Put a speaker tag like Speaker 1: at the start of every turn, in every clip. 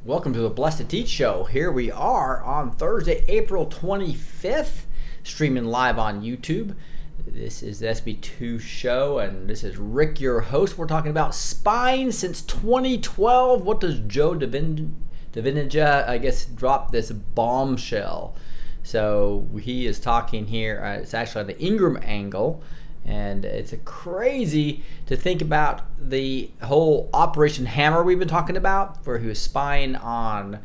Speaker 1: Welcome to the Blessed to Teach Show. Here we are on Thursday, April 25th, streaming live on YouTube. This is the SB2 show, and this is Rick, your host. We're talking about spine since 2012. What does Joe Davinja, I guess, drop this bombshell? So he is talking here. It's actually on the Ingram angle. And it's crazy to think about the whole Operation Hammer we've been talking about, where he was spying on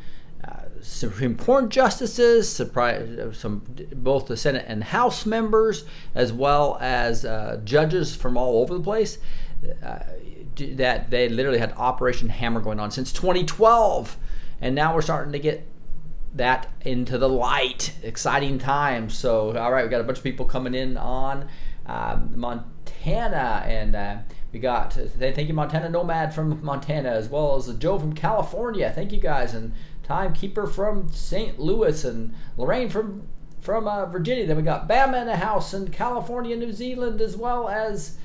Speaker 1: Supreme Court justices, both the Senate and House members, as well as judges from all over the place. That they literally had Operation Hammer going on since 2012, and now we're starting to get that into the light. Exciting times. So, all right, we got a bunch of people coming in on Montana, and we got thank you, Montana Nomad from Montana, as well as Joe from California. Thank you guys, and Timekeeper from St. Louis, and Lorraine from Virginia. Then we got Bama in the house, and California, New Zealand, as well as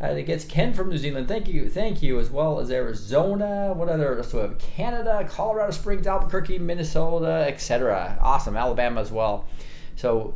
Speaker 1: I think it's Ken from New Zealand. Thank you, as well as Arizona. What other? So we have Canada, Colorado Springs, Albuquerque, Minnesota, etc. Awesome, Alabama as well. So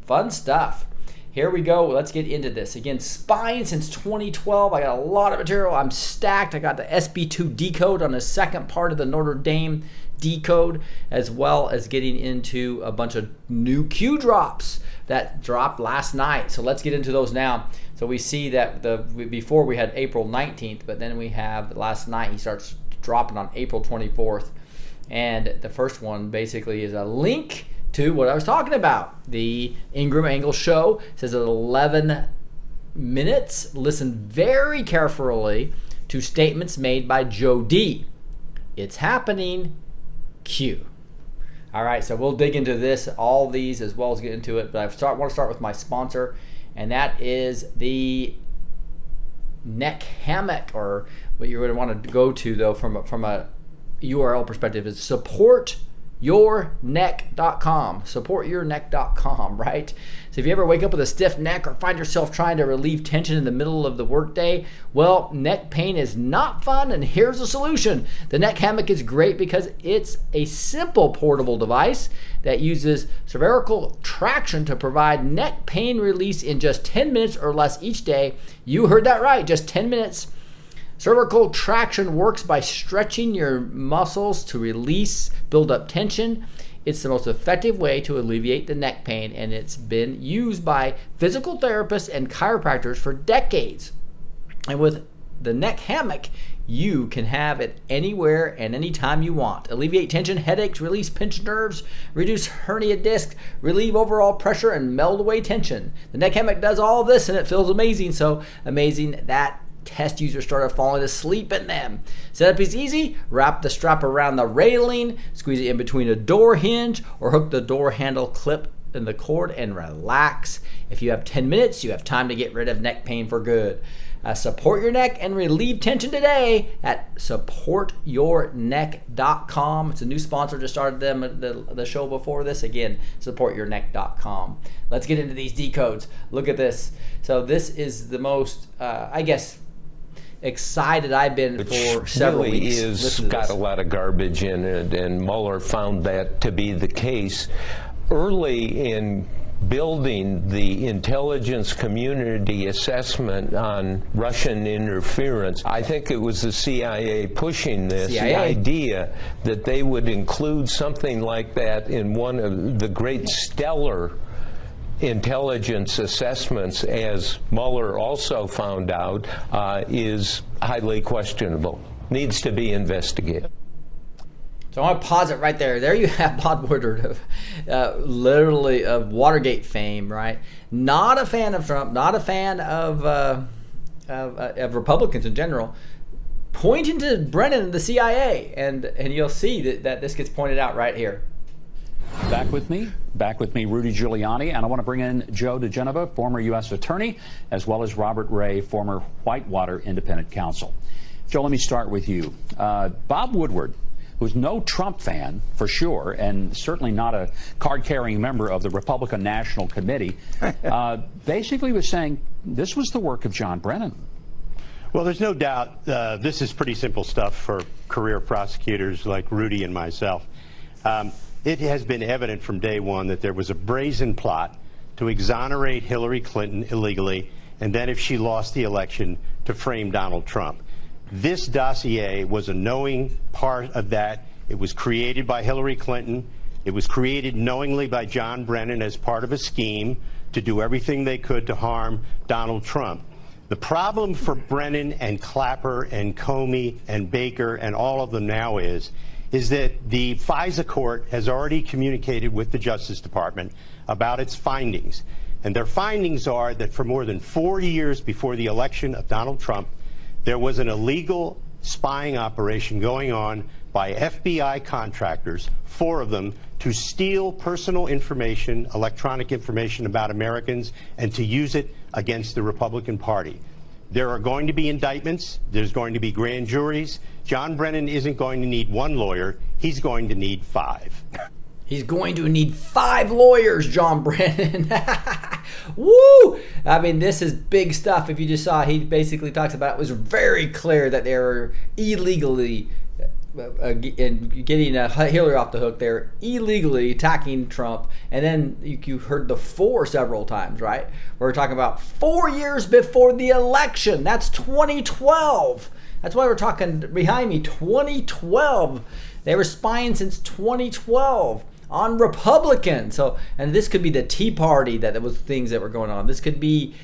Speaker 1: fun stuff. Here we go. Let's get into this. Again, spine since 2012. I got a lot of material. I'm stacked. I got the SB2 Decode on the second part of the Notre Dame Decode, as well as getting into a bunch of new Q drops that dropped last night. So let's get into those now. So we see that before we had April 19th, but then we have last night he starts dropping on April 24th. And the first one basically is a link to what I was talking about. The Ingram Angle show says at 11 minutes. Listen very carefully to statements made by Joe D. It's happening. Q. All right, so we'll dig into this, all these, as well as get into it. But I want to start with my sponsor, and that is the neck hammock, or what you're going to want to go to, though, from a URL perspective, is supportyourneck.com. Supportyourneck.com, right? So if you ever wake up with a stiff neck or find yourself trying to relieve tension in the middle of the workday, well, neck pain is not fun, and here's the solution. The neck hammock is great because it's a simple portable device that uses cervical traction to provide neck pain release in just 10 minutes or less each day. You heard that right, just 10 minutes. Cervical traction works by stretching your muscles to release, build up tension. It's the most effective way to alleviate the neck pain, and it's been used by physical therapists and chiropractors for decades. And with the neck hammock, you can have it anywhere and anytime you want. Alleviate tension, headaches, release pinched nerves, reduce hernia discs, relieve overall pressure, and melt away tension. The neck hammock does all this, and it feels amazing. So amazing that test users started falling asleep in them. Setup is easy. Wrap the strap around the railing, squeeze it in between a door hinge, or hook the door handle clip in the cord and relax. If you have 10 minutes, you have time to get rid of neck pain for good. Support your neck and relieve tension today at supportyourneck.com. It's a new sponsor. Just started them the show before this. Again, supportyourneck.com. Let's get into these decodes. Look at this. So this is the most, I guess, excited I've been for several weeks.
Speaker 2: It really got a lot of garbage in it, and Mueller found that to be the case. Early in building the intelligence community assessment on Russian interference, I think it was the CIA pushing this, the idea that they would include something like that in one of the great stellar intelligence assessments, as Mueller also found out, is highly questionable, needs to be investigated.
Speaker 1: So I want to pause it right there. There you have Bob Woodward, literally of Watergate fame, right? Not a fan of Trump, not a fan of Republicans in general, pointing to Brennan and the CIA, and you'll see that this gets pointed out right here.
Speaker 3: Back with me, Rudy Giuliani, and I want to bring in Joe DeGenova, former U.S. attorney, as well as Robert Ray, former Whitewater independent counsel. Joe, let me start with you. Bob Woodward, who's no Trump fan for sure, and certainly not a card-carrying member of the Republican National Committee, basically was saying this was the work of John Brennan.
Speaker 4: Well, there's no doubt this is pretty simple stuff for career prosecutors like Rudy and myself. It has been evident from day one that there was a brazen plot to exonerate Hillary Clinton illegally, and then if she lost the election, to frame Donald Trump. This dossier was a knowing part of that. It was created by Hillary Clinton. It was created knowingly by John Brennan as part of a scheme to do everything they could to harm Donald Trump. The problem for Brennan and Clapper and Comey and Baker and all of them now is that the FISA court has already communicated with the Justice Department about its findings. And their findings are that for more than 4 years before the election of Donald Trump, there was an illegal spying operation going on by FBI contractors, 4 of them, to steal personal information, electronic information about Americans, and to use it against the Republican Party. There are going to be indictments. There's going to be grand juries. John Brennan isn't going to need 1 lawyer. He's going to need 5.
Speaker 1: He's going to need 5 lawyers, John Brennan. Woo! I mean, this is big stuff. If you just saw, he basically talks about it was very clear that they were illegally getting Hillary off the hook. They're illegally attacking Trump. And then you heard the 4 several times, right? We're talking about 4 years before the election. That's 2012. That's why we're talking behind me, 2012. They were spying since 2012 on Republicans. So, and this could be the Tea Party, that was things that were going on. This could be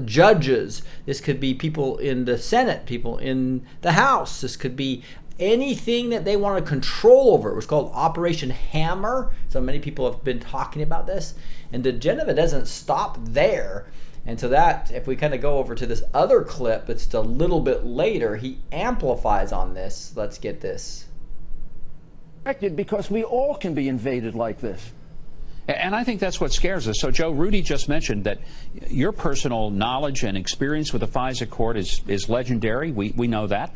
Speaker 1: judges. This could be people in the Senate, people in the House. This could be anything that they want to control over. It was called Operation Hammer. So many people have been talking about this. And DeGeneva doesn't stop there. And so that, if we kind of go over to this other clip, it's just a little bit later, he amplifies on this. Let's get this.
Speaker 5: Because we all can be invaded like this.
Speaker 3: And I think that's what scares us. So, Joe, Rudy just mentioned that your personal knowledge and experience with the FISA court is legendary. We know that.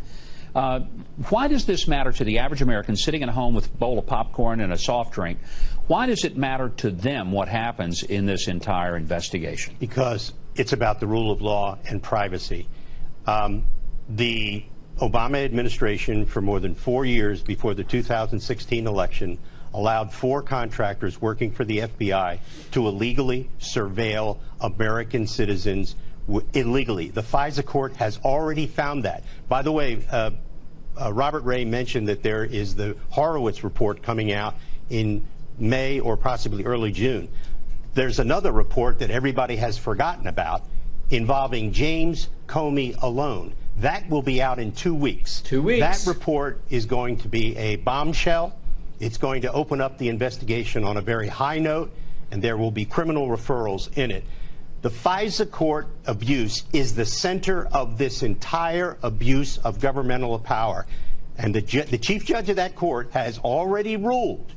Speaker 3: Why does this matter to the average American sitting at home with a bowl of popcorn and a soft drink? Why does it matter to them what happens in this entire investigation?
Speaker 4: Because it's about the rule of law and privacy. The Obama administration, for more than 4 years before the 2016 election, allowed 4 contractors working for the FBI to illegally surveil American citizens illegally. The FISA court has already found that. By the way, Robert Ray mentioned that there is the Horowitz report coming out in May or possibly early June. There's another report that everybody has forgotten about involving James Comey alone. That will be out in 2 weeks.
Speaker 1: 2 weeks.
Speaker 4: That report is going to be a bombshell. It's going to open up the investigation on a very high note, and there will be criminal referrals in it. The FISA court abuse is the center of this entire abuse of governmental power. And the chief judge of that court has already ruled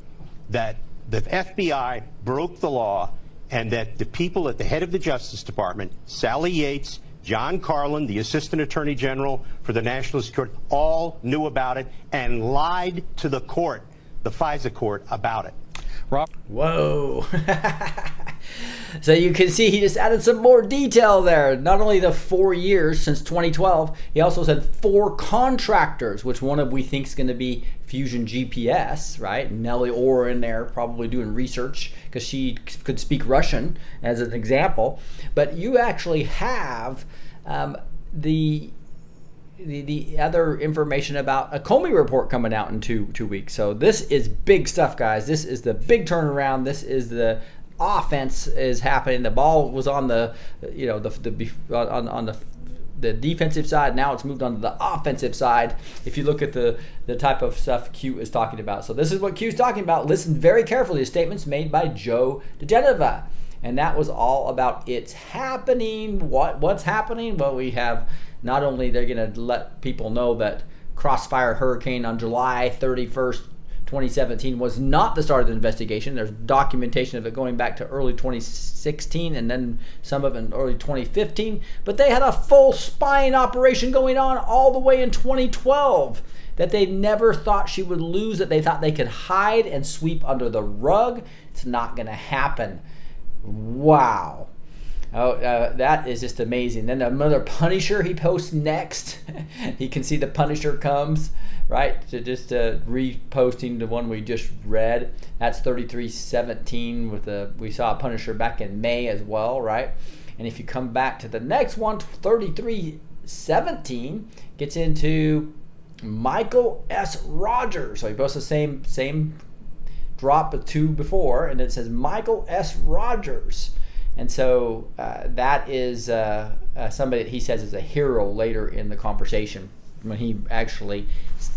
Speaker 4: that the FBI broke the law and that the people at the head of the Justice Department, Sally Yates, John Carlin, the Assistant Attorney General for the National Security, all knew about it and lied to the court, the FISA court, about it.
Speaker 1: Whoa. So you can see he just added some more detail there. Not only the 4 years since 2012, he also said 4 contractors, which one of we think is going to be Fusion GPS, right? Nellie Orr in there probably doing research because she could speak Russian as an example. But you actually have the other information about a Comey report coming out in two weeks. So this is big stuff, guys. This is the big turnaround. This is the offense is happening. The ball was on the, on the defensive side. Now it's moved on to the offensive side. If you look at the type of stuff Q is talking about. So this is what Q is talking about. Listen very carefully to statements made by Joe DeGeneva. And that was all about it's happening. What's happening? Well, we have not only they're going to let people know that Crossfire Hurricane on July 31st, 2017 was not the start of the investigation. There's documentation of it going back to early 2016 and then some of it in early 2015. But they had a full spying operation going on all the way in 2012 that they never thought she would lose, that they thought they could hide and sweep under the rug. It's not going to happen. Wow. That is just amazing. Then another Punisher he posts next. You can see the Punisher comes, right? To just reposting the one we just read. That's 33:17 we saw a Punisher back in May as well, right? And if you come back to the next one, 33:17 gets into Michael S. Rogers. So he posts the same drop of two before, and it says Michael S. Rogers. And so that is somebody that he says is a hero later in the conversation when he actually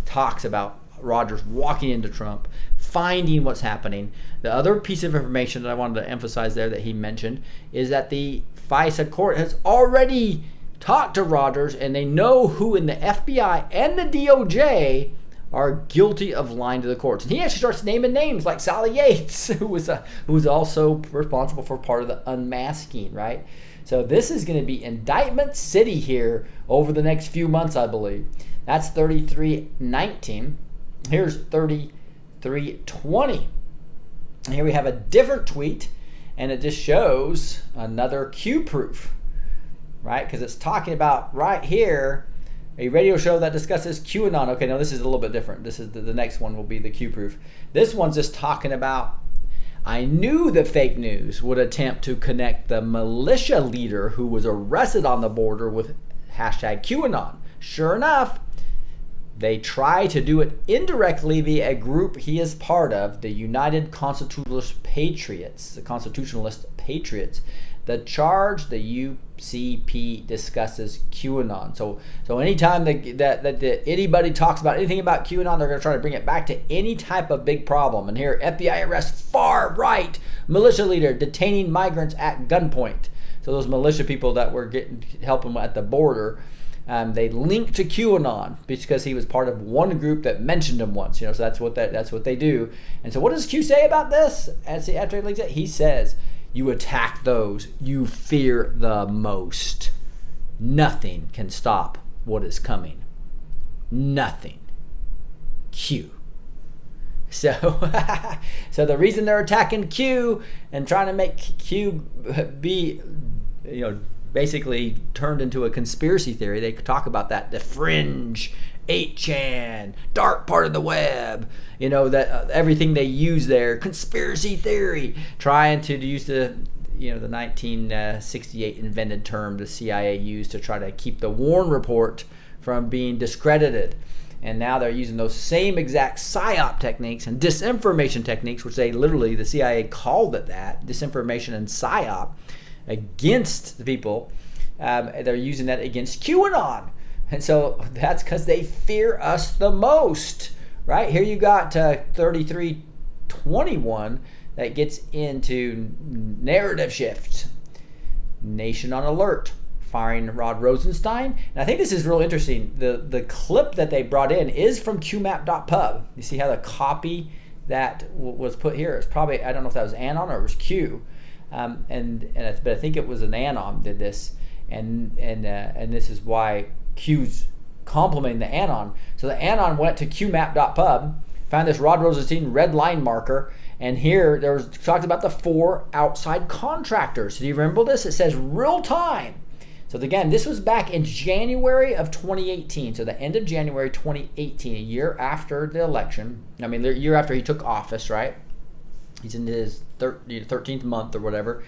Speaker 1: talks about Rogers walking into Trump, finding what's happening. The other piece of information that I wanted to emphasize there that he mentioned is that the FISA court has already talked to Rogers, and they know who in the FBI and the DOJ are guilty of lying to the courts. And he actually starts naming names like Sally Yates, who was also responsible for part of the unmasking, right? So this is going to be indictment city here over the next few months, I believe. That's 33:19. Here's 33:20. And here we have a different tweet, and it just shows another Q proof, right? Because it's talking about right here, a radio show that discusses QAnon. Okay, now this is a little bit different. This is the next one will be the Q proof. This one's just talking about, I knew the fake news would attempt to connect the militia leader who was arrested on the border with hashtag QAnon. Sure enough, they try to do it indirectly via a group he is part of, the United Constitutionalist Patriots, the Constitutionalist Patriots. The charge, the UCP discusses QAnon. So anytime that anybody talks about anything about QAnon, they're going to try to bring it back to any type of big problem. And here, FBI arrests far-right militia leader detaining migrants at gunpoint. So those militia people that were helping at the border, they link to QAnon because he was part of one group that mentioned him once. So that's what they do. And so what does Q say about this? After he links it, he says, you attack those you fear the most. Nothing can stop what is coming. Nothing. Q. So the reason they're attacking Q and trying to make Q be, basically turned into a conspiracy theory. They talk about that, the fringe, 8chan, dark part of the web, that everything they use there, conspiracy theory, trying to use the 1968 invented term the CIA used to try to keep the Warren Report from being discredited. And now they're using those same exact PSYOP techniques and disinformation techniques, which the CIA called it that, disinformation and PSYOP, against the people. They're using that against QAnon. And so that's because they fear us the most, right? Here you got 33:21 that gets into narrative shift. Nation on alert, firing Rod Rosenstein. And I think this is real interesting. The clip that they brought in is from qmap.pub. You see how the copy that was put here is probably, I don't know if that was Anon or it was Q. But I think it was an Anon did this. And this is why Q's complimenting the Anon. So the Anon went to qmap.pub, found this Rod Rosenstein red line marker, and here there was talked about the 4 outside contractors. Do you remember this? It says real time. So again, this was back in January of 2018. So the end of January 2018, a year after the election. I mean, the year after he took office, right? He's in his 13th month or whatever.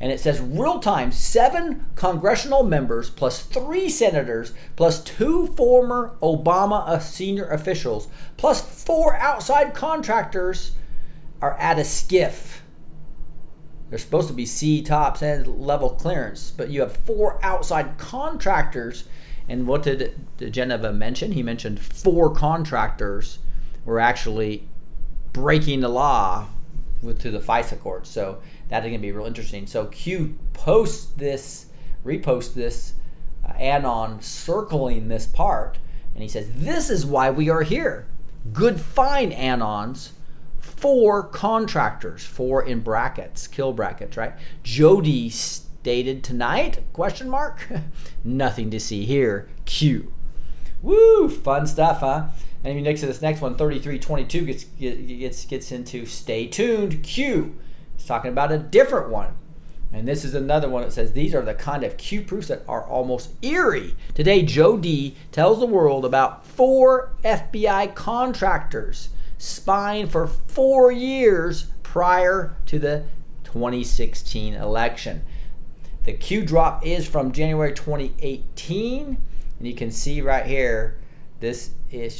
Speaker 1: And it says real time, 7 congressional members plus 3 senators plus 2 former Obama senior officials plus 4 outside contractors are at a SCIF. They're supposed to be C top level clearance, but you have 4 outside contractors. And what did Geneva mention? He mentioned 4 contractors were actually breaking the law to the FISA court. So that's going to be real interesting. So Q reposts this Anon circling this part, and he says, this is why we are here. Good find, Anons. 4 contractors, 4 in brackets, kill brackets, right? Jody stated tonight, ? Nothing to see here, Q. Woo, fun stuff, huh? And if you next to this next one, 33:22 gets into stay tuned, Q. It's talking about a different one. And this is another one that says these are the kind of Q proofs that are almost eerie. Today, Joe D tells the world about 4 FBI contractors spying for 4 years prior to the 2016 election. The Q drop is from January 2018, and you can see right here, this is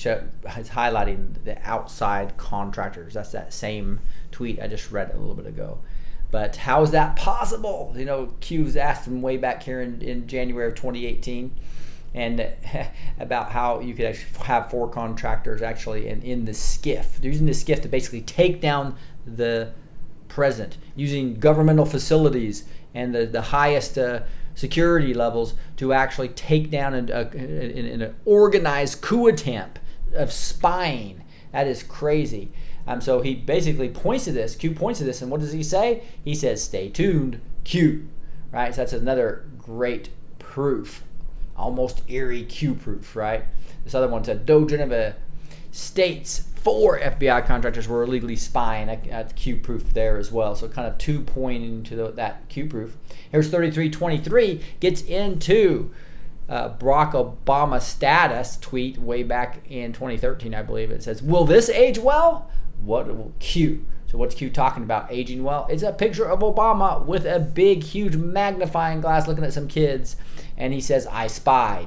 Speaker 1: highlighting the outside contractors. That's that same tweet I just read a little bit ago. But how is that possible? You know, Q's asked him way back here in January of 2018, and about how you could actually have 4 contractors actually in the skiff. They're using the skiff to basically take down the president, using governmental facilities and the highest security levels to actually take down in an organized coup attempt of spying. That is crazy. So he basically points to this. Q points to this, and what does he say? He says, "Stay tuned, Q." Right? So that's another great proof, almost eerie Q proof. Right? This other one said, "Doe Geneva states 4 FBI contractors were illegally spying." That's Q proof there as well. So kind of 2 pointing to that Q proof. Here's 3323 gets into Barack Obama status tweet way back in 2013, I believe. It says, "Will this age well?" What Q? So what's Q talking about? Aging well? It's a picture of Obama with a big, huge magnifying glass looking at some kids, and he says, "I spy, ...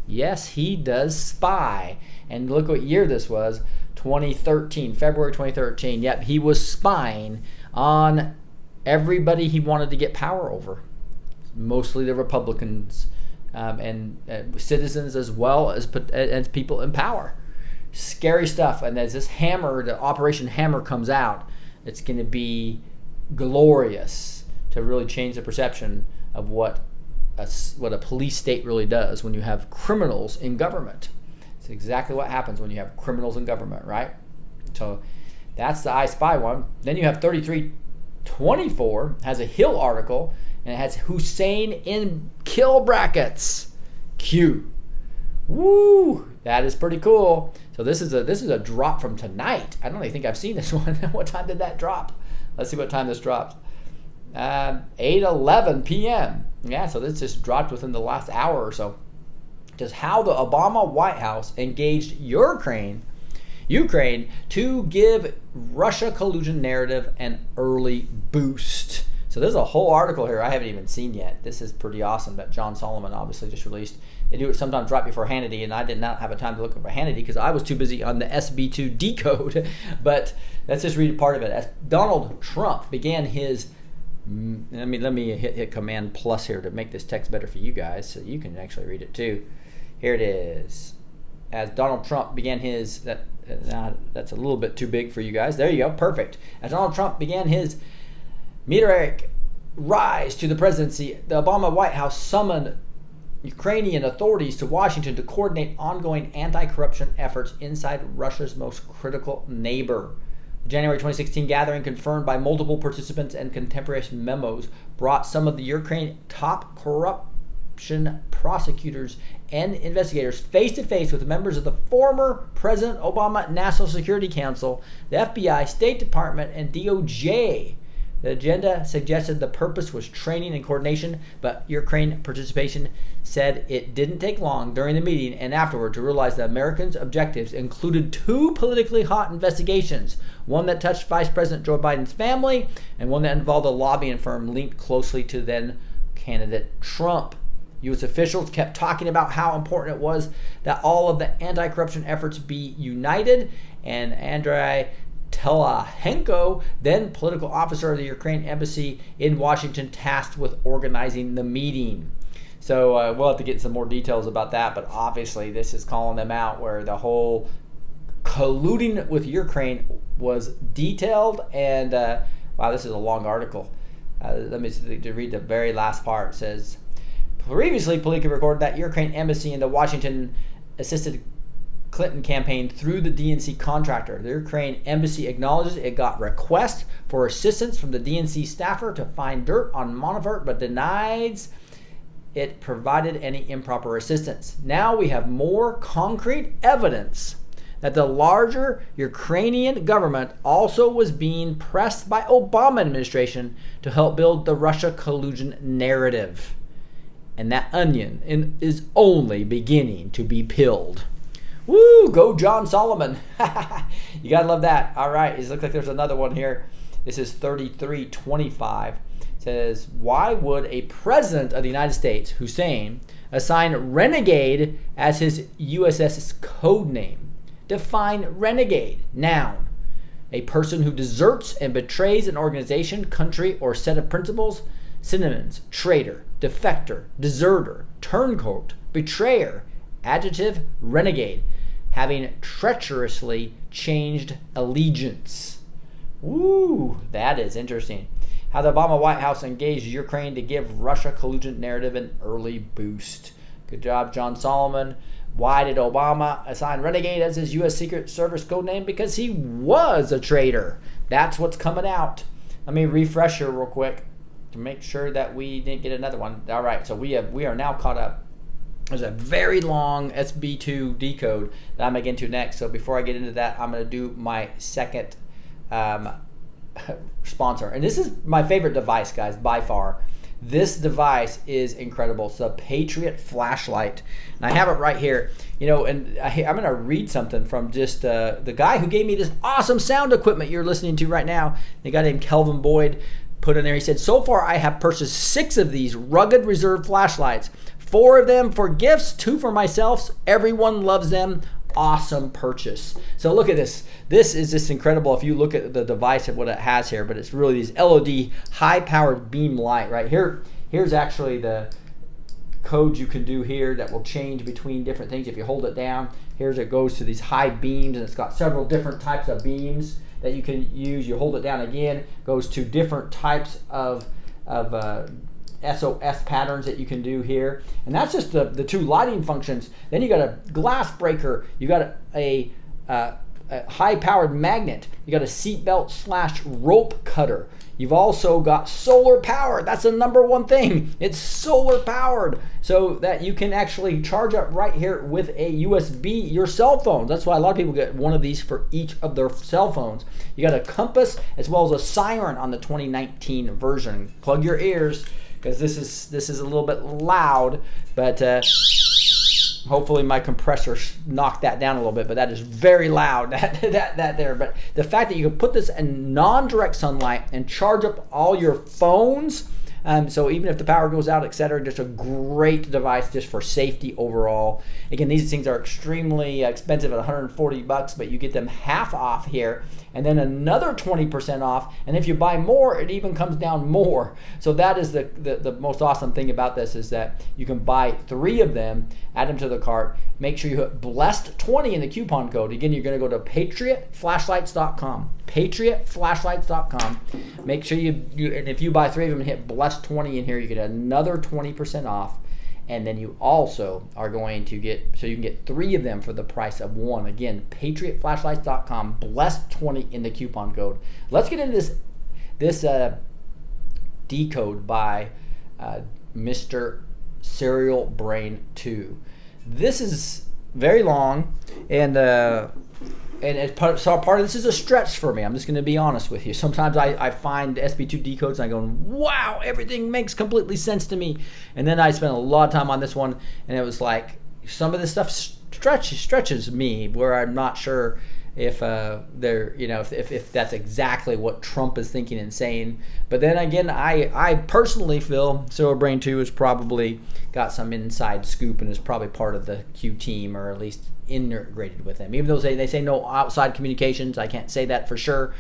Speaker 1: Yes, he does spy. And look what year this was, 2013, February 2013. Yep, he was spying on everybody he wanted to get power over, mostly the Republicans and citizens as well as people in power. Scary stuff. And as this hammer, the Operation Hammer comes out, it's going to be glorious to really change the perception of what a police state really does when you have criminals in government. It's exactly what happens when you have criminals in government, right? So that's the I Spy one. Then you have 3324 has a Hill article, and it has Hussein in kill brackets. Q. Woo! That is pretty cool. So this is a drop from tonight. I don't even think I've seen this one. What time did that drop? Let's see what time this dropped. 8:11 p.m. Yeah, so this just dropped within the last hour or so. Just how the Obama White House engaged Ukraine to give Russia collusion narrative an early boost. So there's a whole article here I haven't even seen yet. This is pretty awesome that John Solomon obviously just released. They do it sometimes right before Hannity, and I did not have a time to look for Hannity because I was too busy on the SB2 Decode. But let's just read a part of it. As Donald Trump began his let me hit Command Plus here to make this text better for you guys so you can actually read it too. Here it is. As Donald Trump began his that's a little bit too big for you guys. There you go. Perfect. As Donald Trump began his meteoric rise to the presidency, the Obama White House summoned Ukrainian authorities to Washington to coordinate ongoing anti-corruption efforts inside Russia's most critical neighbor. The January 2016 gathering, confirmed by multiple participants and contemporaneous memos, brought some of the Ukraine top corruption prosecutors and investigators face-to-face with members of the former President Obama National Security Council, the FBI, State Department, and DOJ. The agenda suggested the purpose was training and coordination, but Ukraine participation said it didn't take long during the meeting and afterward to realize that Americans' objectives included 2 politically hot investigations, one that touched Vice President Joe Biden's family and one that involved a lobbying firm linked closely to then candidate Trump. U.S. officials kept talking about how important it was that all of the anti-corruption efforts be united, and Andrei Telahenko, then political officer of the Ukraine embassy in Washington, tasked with organizing the meeting. So we'll have to get some more details about that, but obviously this is calling them out where the whole colluding with Ukraine was detailed, and wow, this is a long article. Let me read the very last part. It says, previously, Politico recorded that Ukraine embassy in the Washington assisted Clinton campaign through the DNC contractor. The Ukraine embassy acknowledges it got requests for assistance from the DNC staffer to find dirt on Manafort, but denies it provided any improper assistance. Now we have more concrete evidence that the larger Ukrainian government also was being pressed by Obama administration to help build the Russia collusion narrative. And that onion is only beginning to be peeled. Woo! Go John Solomon. You gotta love that. All right, it looks like there's another one here. This is 3325. It says, why would a president of the United States, Hussein, assign renegade as his USS code name? Define renegade. Noun. A person who deserts and betrays an organization, country, or set of principles. Synonyms: traitor, defector, deserter, turncoat, betrayer. Adjective: renegade, having treacherously changed allegiance. Woo, that is interesting. How the Obama White House engaged Ukraine to give Russia collusion narrative an early boost. Good job, John Solomon. Why did Obama assign renegade as his U.S. Secret Service code name? Because he was a traitor. That's what's coming out. Let me refresh here real quick to make sure that we didn't get another one. All right, so we are now caught up. There's a very long SB2 decode that I'm going to get into next. So before I get into that, I'm going to do my second sponsor. And this is my favorite device, guys, by far. This device is incredible. It's a Patriot flashlight. And I have it right here. You know, and I'm going to read something from just the guy who gave me this awesome sound equipment you're listening to right now. The guy named Kelvin Boyd put in there. He said, so far I have purchased 6 of these rugged reserve flashlights. 4 of them for gifts, 2 for myself. Everyone loves them. Awesome purchase. So look at this. This is just incredible if you look at the device and what it has here, but it's really these LED high-powered beam light right here. Here's actually the code you can do here that will change between different things. If you hold it down, here's it goes to these high beams, and it's got several different types of beams that you can use. You hold it down again, goes to different types of SOS patterns that you can do here. And that's just the 2 lighting functions. Then you got a glass breaker. You got a high-powered magnet. You got a seatbelt / rope cutter. You've also got solar power. That's the #1 thing. It's solar powered, so that you can actually charge up right here with a USB your cell phone. That's why a lot of people get one of these for each of their cell phones. You got a compass as well as a siren on the 2019 version. Plug your ears, because this is a little bit loud, but hopefully my compressor knocked that down a little bit, but that is very loud, that there. But the fact that you can put this in non-direct sunlight and charge up all your phones, so even if the power goes out, etc., just a great device just for safety overall. Again, these things are extremely expensive at $140, but you get them half off here, and then another 20% off, and if you buy more, it even comes down more. So that is the most awesome thing about this, is that you can buy 3 of them, add them to the cart, make sure you hit blessed20 in the coupon code. Again, you're going to go to patriotflashlights.com, patriotflashlights.com. Make sure you and if you buy 3 of them and hit blessed20 in here, you get another 20% off. And then you also are going to get, so you can get 3 of them for the price of 1. Again, patriotflashlights.com, blessed20 in the coupon code. Let's get into this decode by Mr. Serial Brain 2. This is very long, and part of this is a stretch for me. I'm just going to be honest with you. Sometimes I find SB2 decodes and I go, wow, everything makes completely sense to me. And then I spent a lot of time on this one, and it was like some of this stuff stretches me, where I'm not sure if if that's exactly what Trump is thinking and saying. But then again, I personally feel Serial Brain 2 has probably got some inside scoop and is probably part of the Q team, or at least integrated with them. Even though they say no outside communications, I can't say that for sure.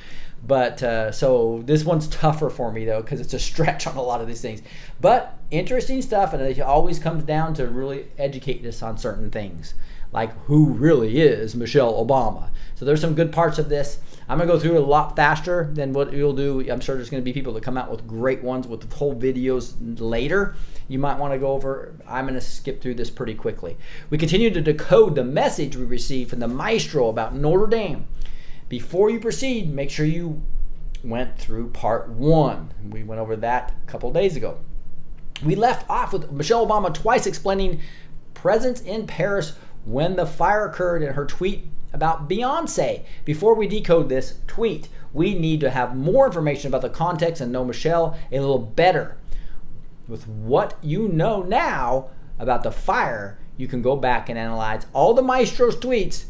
Speaker 1: But so this one's tougher for me, though, because it's a stretch on a lot of these things. But interesting stuff, and it always comes down to really educate us on certain things, like who really is Michelle Obama. So there's some good parts of this. I'm going to go through it a lot faster than what you'll do. I'm sure there's going to be people that come out with great ones with whole videos later. You might want to go over. I'm going to skip through this pretty quickly. We continue to decode the message we received from the maestro about Notre Dame. Before you proceed, make sure you went through part 1. We went over that a couple days ago. We left off with Michelle Obama twice explaining presence in Paris when the fire occurred, and her tweet about Beyonce. Before we decode this tweet, we need to have more information about the context and know Michelle a little better. With what you know now about the fire, you can go back and analyze all the Maestro's tweets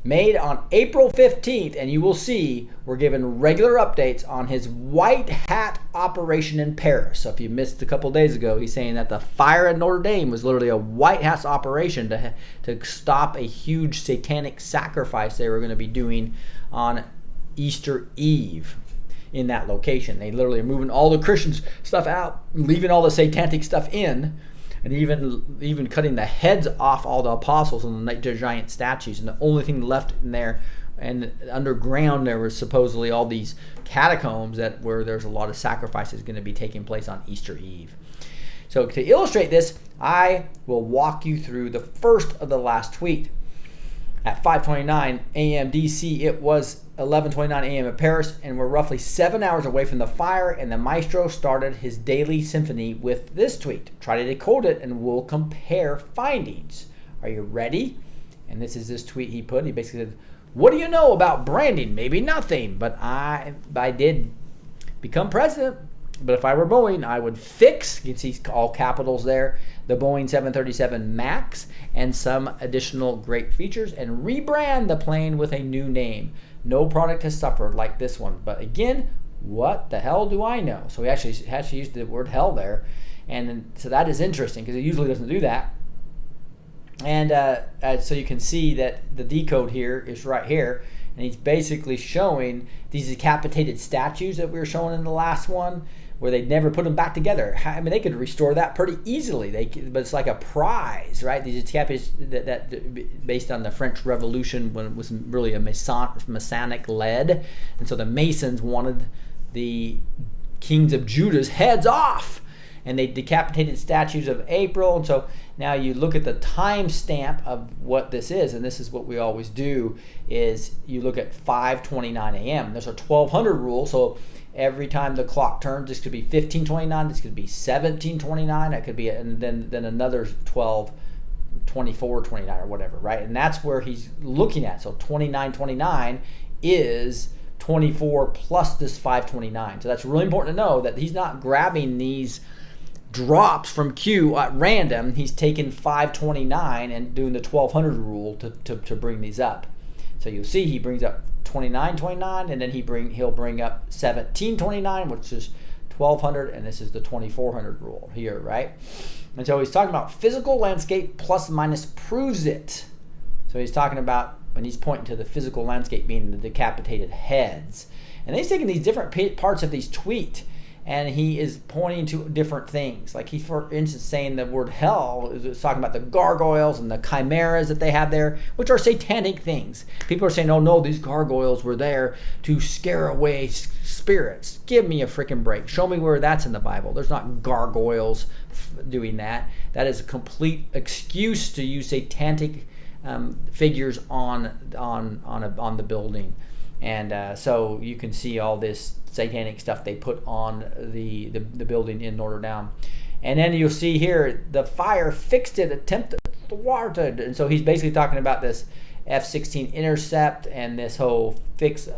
Speaker 1: made on April 15th, and you will see we're given regular updates on his white hat operation in Paris. So if you missed a couple days ago, he's saying that the fire at Notre Dame was literally a white hat operation to stop a huge satanic sacrifice they were going to be doing on Easter Eve in that location. They literally are moving all the Christian stuff out, leaving all the satanic stuff in, and even cutting the heads off all the apostles and the giant statues. And the only thing left in there, and underground, there was supposedly all these catacombs where there's a lot of sacrifices going to be taking place on Easter Eve. So to illustrate this, I will walk you through the first of the last tweet. At 5:29 a.m. DC, it was 11:29 a.m. in Paris, and we're roughly 7 hours away from the fire, and the Maestro started his daily symphony with this tweet. Try to decode it, and we'll compare findings. Are you ready? And this tweet he put. He basically said, what do you know about branding? Maybe nothing, but I did become president. But if I were Boeing, I would fix, you can see all capitals there, the Boeing 737 MAX and some additional great features, and rebrand the plane with a new name. No product has suffered like this one. But again, what the hell do I know? So we actually used the word hell there. And so that is interesting because it usually doesn't do that. And so you can see that the decode here is right here. And he's basically showing these decapitated statues that we were showing in the last one, where they never put them back together. I mean, they could restore that pretty easily. But it's like a prize, right? These decapitated that based on the French Revolution, when it was really a Masonic lead, and so the Masons wanted the kings of Judah's heads off, and they decapitated statues of April. And so now you look at the time stamp of what this is, and this is what we always do: is you look at 5:29 a.m. There's a 1200 rule, so every time the clock turns, this could be 15:29, this could be 17:29, it could be, and then another 24:29 or whatever, right? And that's where he's looking at. So 29:29 is 24 plus this 5:29. So that's really important to know that he's not grabbing these drops from Q at random. He's taking 5:29 and doing the 1200 rule to bring these up. So you'll see he brings up 29:29, and then he'll bring up 17:29, which is 1200, and this is the 2400 rule here, right? And so he's talking about physical landscape plus minus proves it. So he's talking about, when he's pointing to the physical landscape being the decapitated heads, and he's taking these different parts of these tweet, and he is pointing to different things. Like he's, for instance, saying the word hell is talking about the gargoyles and the chimeras that they have there, which are satanic things. People are saying, oh no, these gargoyles were there to scare away spirits. Give me a freaking break. Show me where that's in the Bible. There's not gargoyles doing that. That is a complete excuse to use satanic figures on the building. And so you can see all this satanic stuff they put on the building in Notre Dame. And then you'll see here the fire fixed it, attempted thwarted. And so he's basically talking about this F-16 intercept and this whole fix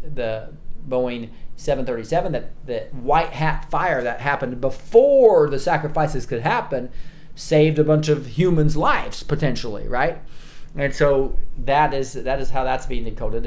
Speaker 1: the Boeing 737, that white hat fire that happened before the sacrifices could happen saved a bunch of humans' lives potentially, right? And so that is how that's being decoded.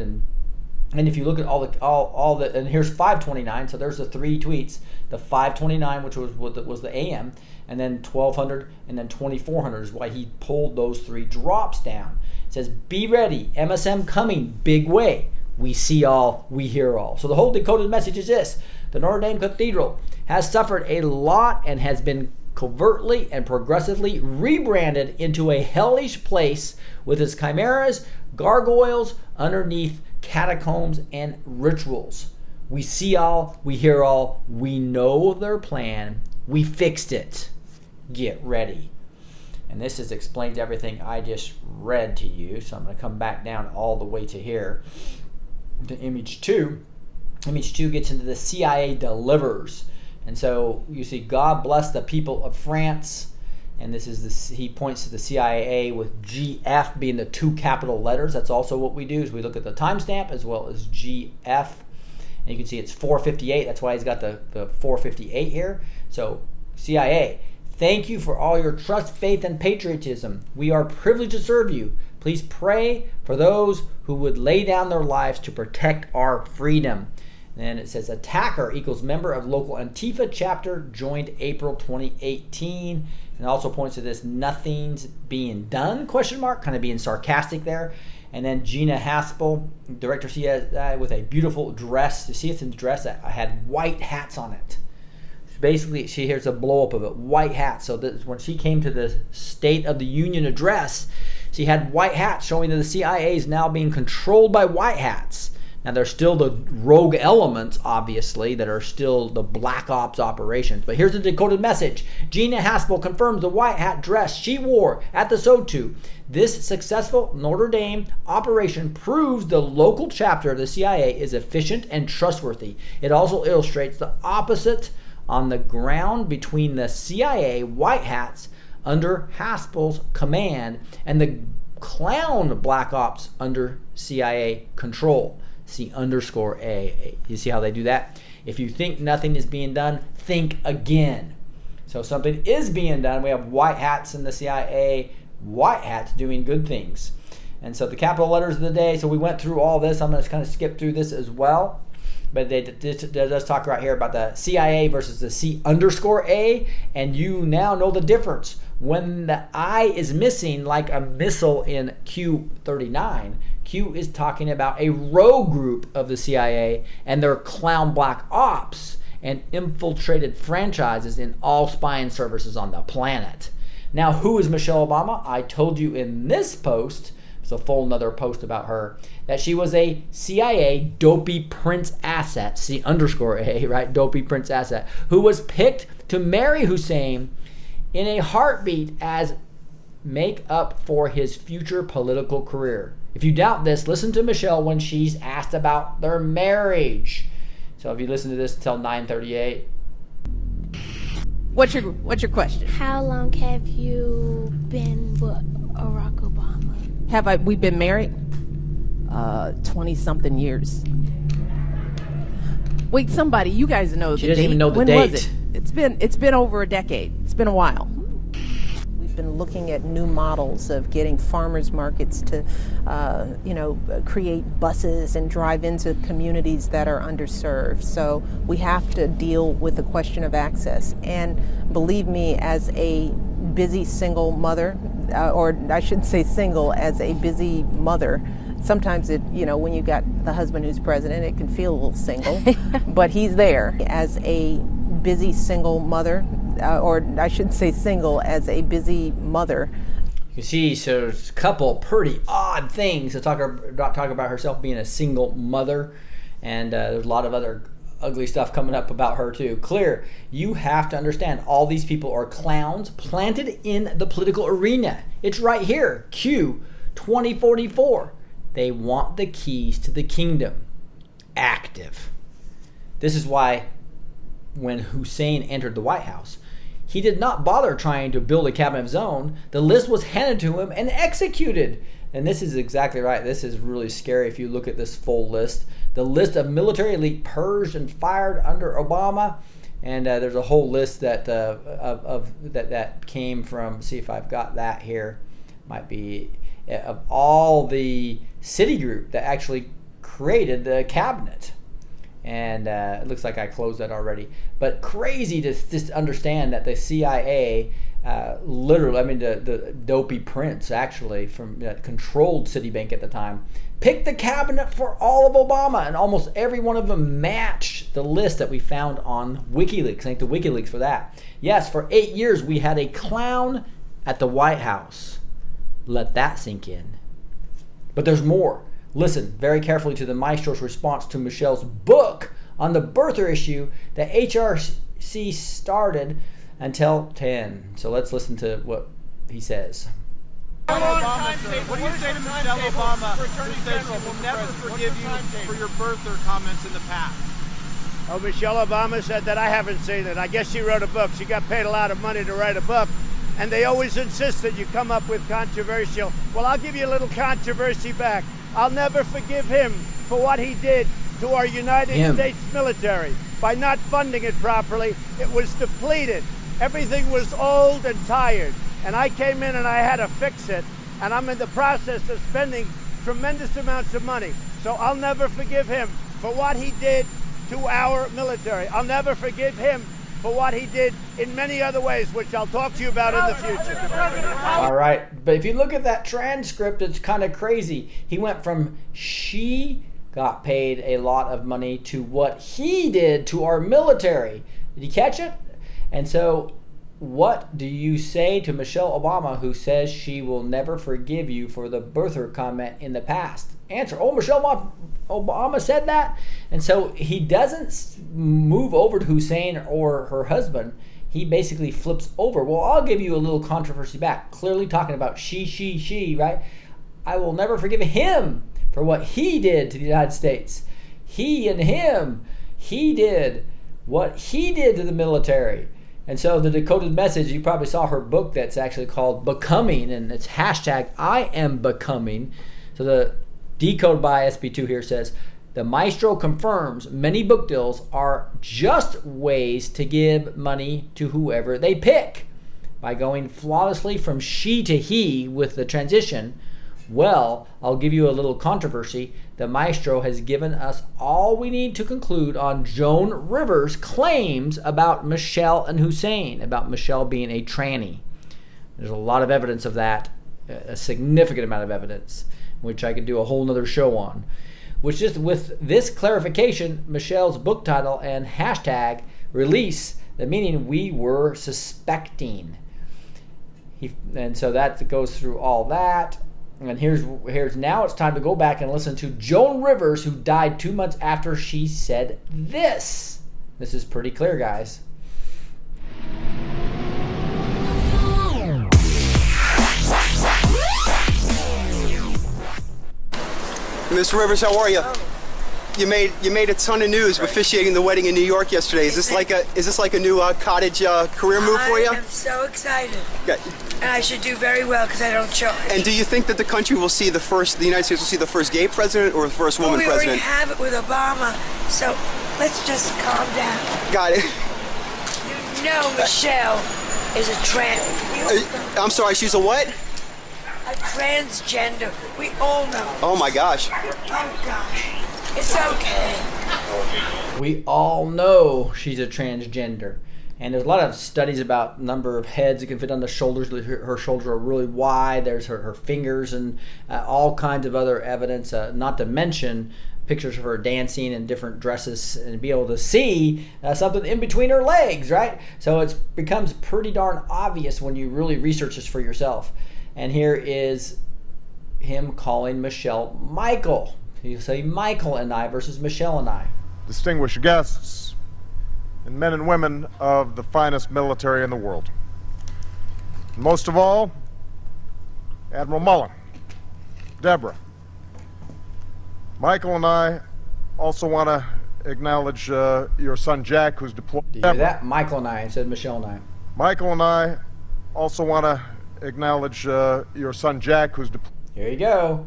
Speaker 1: And if you look at all the, and here's 5:29, so there's the three tweets: the 5:29, which was the AM, and then 1200, and then 2400 is why he pulled those three drops down. It says, "Be ready, MSM coming, big way. We see all, we hear all." So the whole decoded message is this: the Notre Dame Cathedral has suffered a lot and has been covertly and progressively rebranded into a hellish place with its chimeras, gargoyles underneath, catacombs, and rituals. We see all, we hear all, we know their plan, we fixed it. Get ready. And this explains everything I just read to you. So I'm going to come back down all the way to here, to image 2. Image 2 gets into the CIA delivers. And so you see, God bless the people of France. And this is he points to the CIA with GF being the 2 capital letters. That's also what we do, is we look at the timestamp as well as GF. And you can see it's 458. That's why he's got the 458 here. So CIA, thank you for all your trust, faith, and patriotism. We are privileged to serve you. Please pray for those who would lay down their lives to protect our freedom. And it says attacker equals member of local Antifa chapter, joined April 2018. And also points to this nothing's being done, question mark, kind of being sarcastic there. And then Gina Haspel, director CSI, with a beautiful dress. You see it's in the dress that had white hats on it. Basically, here's a blow up of it, white hats. So that when she came to the State of the Union address, she had white hats, showing that the CIA is now being controlled by white hats. Now, there's still the rogue elements, obviously, that are still the black ops operations. But here's the decoded message. Gina Haspel confirms the white hat dress she wore at the SB2. This successful Notre Dame operation proves the local chapter of the CIA is efficient and trustworthy. It also illustrates the opposite on the ground between the CIA white hats under Haspel's command and the clown black ops under CIA control. C_A. You see how they do that? If you think nothing is being done, think again. So something is being done. We have white hats in the CIA, white hats doing good things. And so the capital letters of the day. So we went through all this. I'm going to kind of skip through this as well. But they does talk right here about the CIA versus the C_A. And you now know the difference. When the I is missing, like a missile in Q39, Q is talking about a rogue group of the CIA and their clown black ops and infiltrated franchises in all spying services on the planet. Now, who is Michelle Obama? I told you in this post, it's a full another post about her, that she was a CIA dopey prince asset, C_A, right? Dopey prince asset, who was picked to marry Hussein in a heartbeat as make up for his future political career. If you doubt this, listen to Michelle when she's asked about their marriage. So if you listen to this until 9:38.
Speaker 6: What's your question?
Speaker 7: How long have you been with Barack Obama?
Speaker 6: We been married? 20-something years. Wait, somebody, you guys know the date.
Speaker 1: She doesn't even know the
Speaker 6: when
Speaker 1: date.
Speaker 6: Was it? It's been over a decade. It's been a while.
Speaker 8: We've been looking at new models of getting farmers markets to, create buses and drive into communities that are underserved. So we have to deal with the question of access. And believe me, as a busy single mother, or I shouldn't say single, as a busy mother, sometimes when you got the husband who's president, it can feel a little single, but he's there. As a busy single mother, or I shouldn't say single, as a busy mother.
Speaker 1: You see, so there's a couple pretty odd things to talk about herself being a single mother, and there's a lot of other ugly stuff coming up about her too. Clear, you have to understand all these people are clowns planted in the political arena. It's right here, Q 2044. They want the keys to the kingdom. Active. This is why when Hussein entered the White House, he did not bother trying to build a cabinet of his own. The list was handed to him and executed. And this is exactly right. This is really scary if you look at this full list. The list of military elite purged and fired under Obama. And there's a whole list that that came from, see if I've got that here, might be of all the Citigroup that actually created the cabinet. And it looks like I closed that already. But crazy to just understand that the CIA literally, the dopey prince actually from controlled Citibank at the time, picked the cabinet for all of Obama, and almost every one of them matched the list that we found on WikiLeaks. Thank the WikiLeaks for that. Yes, for 8 years we had a clown at the White House. Let that sink in. But there's more. Listen very carefully to the maestro's response to Michelle's book on the birther issue that HRC started until 10. So let's listen to what he says.
Speaker 9: What do you say to Michelle Obama, who says she will never forgive you for your birther comments in the past?
Speaker 10: Oh, Michelle Obama said that? I haven't seen it. I guess she wrote a book. She got paid a lot of money to write a book. and they always insist that you come up with controversial. Well, I'll give you a little controversy back. I'll never forgive him for what he did to our United States military by not funding it properly. It was depleted. Everything was old and tired. And I came in and I had to fix it. And I'm in the process of spending tremendous amounts of money. So I'll never forgive him for what he did to our military. I'll never forgive him for what he did in many other ways, which I'll talk to you about in the future.
Speaker 1: All right, but if you look at that transcript, it's kind of crazy. He went from she got paid a lot of money to what he did to our military. Did you catch it? And so what do you say to Michelle Obama, who says she will never forgive you for the birther comment in the past? Answer, oh, Michelle Obama said that? And so he doesn't move over to Hussein or her husband. He basically flips over. Well, I'll give you a little controversy back. Clearly talking about she, right? I will never forgive him for what he did to the United States. He and him, he did what he did to the military. And so the Decoded Message, you probably saw her book that's actually called Becoming, and it's hashtag I am becoming. So the Decode by SB2 here says, the maestro confirms many book deals are just ways to give money to whoever they pick. By going flawlessly from she to he with the transition, well, I'll give you a little controversy. The maestro has given us all we need to conclude on Joan Rivers' claims about Michelle and Hussein, about Michelle being a tranny. There's a lot of evidence of that, a significant amount of evidence, which I could do a whole nother show on. Which just with this clarification, Michelle's book title and hashtag release the meaning we were suspecting. And so that goes through all that. And here's now it's time to go back and listen to Joan Rivers, who died 2 months after she said this. This is pretty clear, guys.
Speaker 11: Mr. Rivers, how are you? You made a ton of news officiating the wedding in New York yesterday. Is this like a new cottage career move for you?
Speaker 12: I am so excited.
Speaker 11: Okay.
Speaker 12: And I should do very well because I don't charge.
Speaker 11: And do you think that the country will see the United States will see the first gay president or the first woman president?
Speaker 12: We already have it with Obama, so let's just calm down.
Speaker 11: Got it.
Speaker 12: You know Michelle is a trans.
Speaker 11: I'm sorry, she's a what?
Speaker 12: A transgender. We all know.
Speaker 11: Oh my gosh.
Speaker 12: Oh gosh. It's okay.
Speaker 1: We all know she's a transgender. And there's a lot of studies about number of heads that can fit on the shoulders. Her shoulders are really wide. There's her fingers and all kinds of other evidence, not to mention pictures of her dancing in different dresses and be able to see something in between her legs, right? So it becomes pretty darn obvious when you really research this for yourself. And here is him calling Michelle Michael. You say Michael and I versus Michelle and I.
Speaker 13: Distinguished guests and men and women of the finest military in the world. Most of all, Admiral Mullen, Deborah. Michael and I also want to acknowledge your son Jack, who's deployed.
Speaker 1: Do you hear that? Michael and I, instead of Michelle and I.
Speaker 13: Michael and I also want to acknowledge your son Jack, who's deployed.
Speaker 1: Here you go.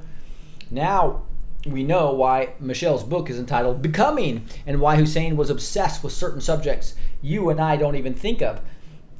Speaker 1: Now we know why Michelle's book is entitled Becoming, and why Hussein was obsessed with certain subjects you and I don't even think of,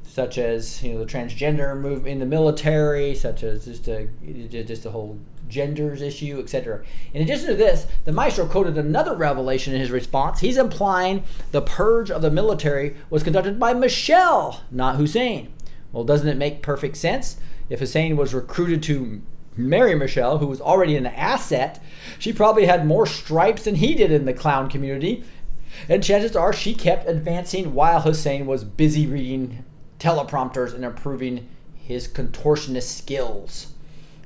Speaker 1: such as the transgender movement in the military, such as just the whole genders issue, etc. In addition to this, the maestro quoted another revelation in his response. He's implying the purge of the military was conducted by Michelle, not Hussein. Well, doesn't it make perfect sense? If Hussein was recruited to marry Michelle, who was already an asset, she probably had more stripes than he did in the clown community. And chances are she kept advancing while Hussein was busy reading teleprompters and improving his contortionist skills.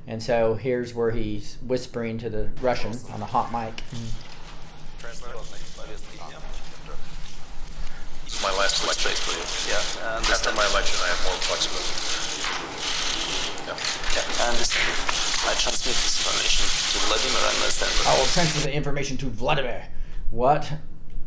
Speaker 1: And so here's where he's whispering to the Russian on a hot mic.
Speaker 14: It's my last election. Yeah. After my election, I have more flexibility. Yeah, I understand. I transmit this information to Vladimir and understand.
Speaker 1: I will transmit the information to Vladimir. What?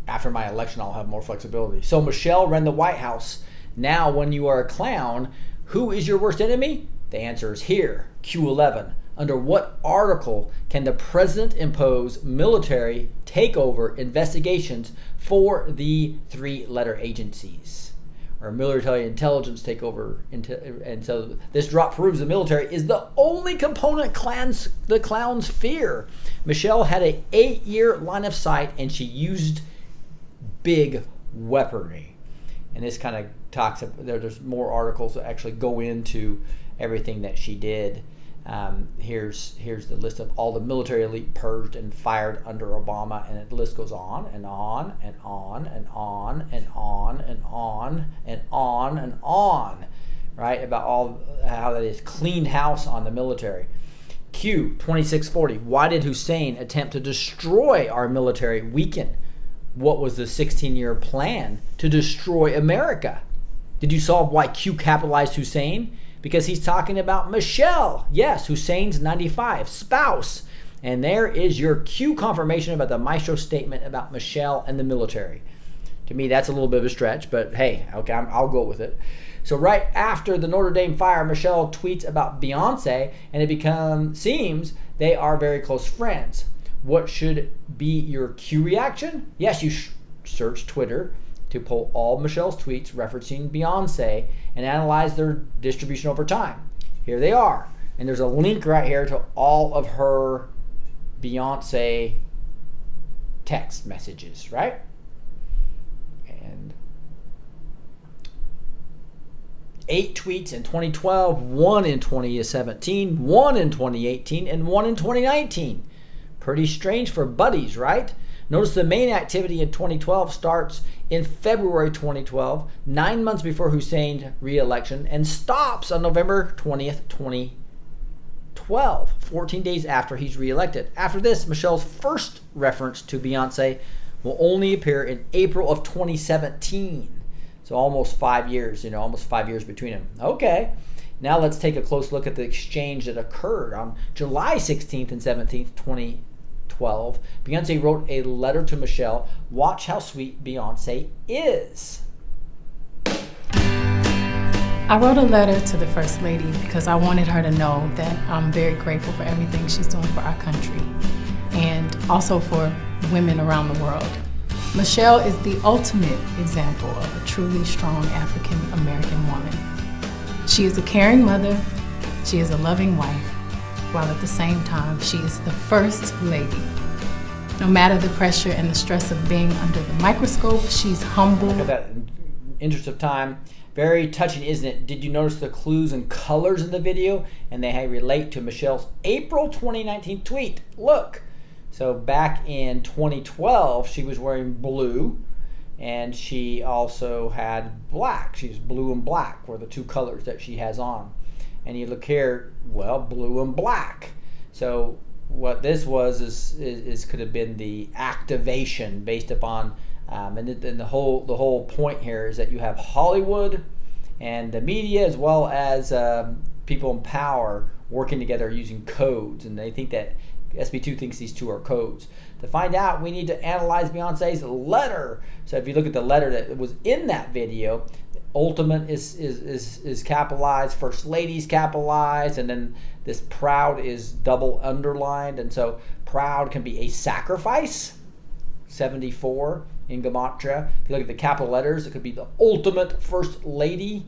Speaker 1: After my election, I'll have more flexibility. So Michelle ran the White House. Now, when you are a clown, Who is your worst enemy? The answer is here, Q11. Under what article can the president impose military takeover investigations for the 3-letter agencies? Or military intelligence takeover. And so this drop proves the military is the only component the clowns fear. Michelle had an 8-year line of sight, and she used big weaponry. And this kind of talks, there's more articles that actually go into everything that she did. Here's the list of all the military elite purged and fired under Obama, and the list goes on and on and on and on and on and on and on and on, right? About all how that is cleaned house on the military. Q 2640. Why did Hussein attempt to destroy our military weaken? What was the 16-year plan to destroy America? Did you solve why Q capitalized Hussein? Because he's talking about Michelle. Yes, Hussein's 95, spouse. And there is your Q confirmation about the Maestro statement about Michelle and the military. To me, that's a little bit of a stretch, but hey, okay, I'll go with it. So right after the Notre Dame fire, Michelle tweets about Beyonce, and it seems they are very close friends. What should be your Q reaction? Yes, you search Twitter to pull all Michelle's tweets referencing Beyonce and analyze their distribution over time. Here they are. And there's a link right here to all of her Beyonce text messages, right? And 8 tweets in 2012, 1 in 2017, 1 in 2018, and 1 in 2019. Pretty strange for buddies, right? Notice the main activity in 2012 starts in February 2012, 9 months before Hussein's re-election, and stops on November 20th, 2012, 14 days after he's re-elected. After this, Michelle's first reference to Beyonce will only appear in April of 2017. So almost 5 years, almost 5 years between them. Okay, now let's take a close look at the exchange that occurred on July 16th and 17th, 2012. Beyonce wrote a letter to Michelle. Watch how sweet Beyonce is.
Speaker 15: I wrote a letter to the First Lady because I wanted her to know that I'm very grateful for everything she's doing for our country and also for women around the world. Michelle is the ultimate example of a truly strong African American woman. She is a caring mother, she is a loving wife, while at the same time she is the First Lady. No matter the pressure and the stress of being under the microscope, she's humble.
Speaker 1: Look at that, in interest of time. Very touching, isn't it? Did you notice the clues and colors in the video? And they relate to Michelle's April 2019 tweet. Look. So back in 2012, she was wearing blue, and she also had black. She's blue and black were the two colors that she has on. And you look here, well, blue and black. So what this was is could have been the activation based upon, and the whole point here is that you have Hollywood and the media as well as people in power working together using codes, and they think that SB2 thinks these two are codes. To find out, we need to analyze Beyonce's letter. So if you look at the letter that was in that video, ultimate is capitalized, First Lady's capitalized, and then this proud is double underlined. And so proud can be a sacrifice, 74 in Gematria. If you look at the capital letters, it could be the ultimate First Lady,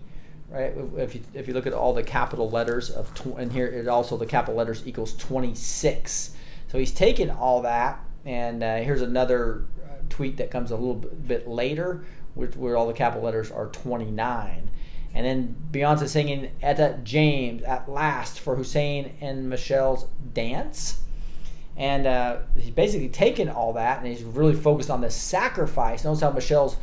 Speaker 1: right? If you look at all the capital letters and here it also the capital letters equals 26. So he's taken all that, and here's another tweet that comes a little bit later, where all the capital letters are 29. And then Beyonce singing Etta James at last for Hussein and Michelle's dance. And he's basically taken all that, and he's really focused on the sacrifice. Notice how Michelle's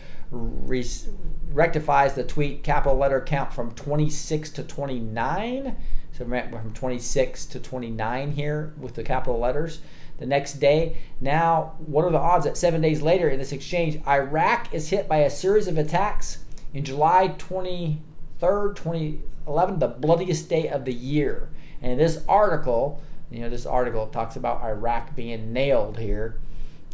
Speaker 1: rectifies the tweet capital letter count from 26 to 29. So from 26 to 29 here with the capital letters. The next day, now what are the odds that 7 days later in this exchange, Iraq is hit by a series of attacks in July 23rd, 2011, the bloodiest day of the year. And in this article, this article talks about Iraq being nailed here.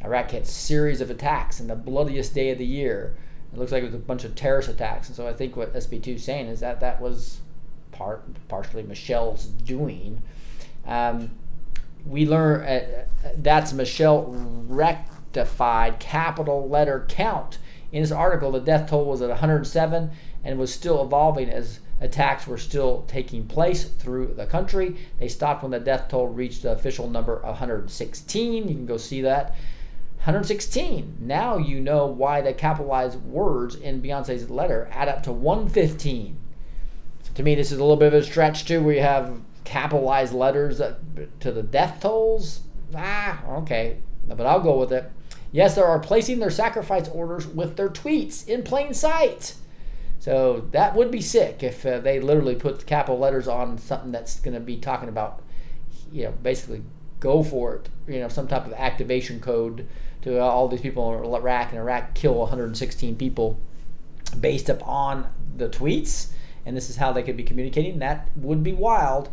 Speaker 1: Iraq had a series of attacks in the bloodiest day of the year. It looks like it was a bunch of terrorist attacks. And so I think what SB2 is saying is that was partially Michelle's doing. We learn that's Michelle rectified capital letter count. In this article, the death toll was at 107 and was still evolving as attacks were still taking place through the country. They stopped when the death toll reached the official number of 116. You can go see that. 116. Now you know why the capitalized words in Beyonce's letter add up to 115. So to me, this is a little bit of a stretch too, where you have capitalized letters to the death tolls. Okay, but I'll go with it. Yes, they are placing their sacrifice orders with their tweets in plain sight. So that would be sick if they literally put capital letters on something that's going to be talking about, basically go for it. Some type of activation code to all these people in Iraq, and Iraq kill 116 people based upon the tweets. And this is how they could be communicating. That would be wild.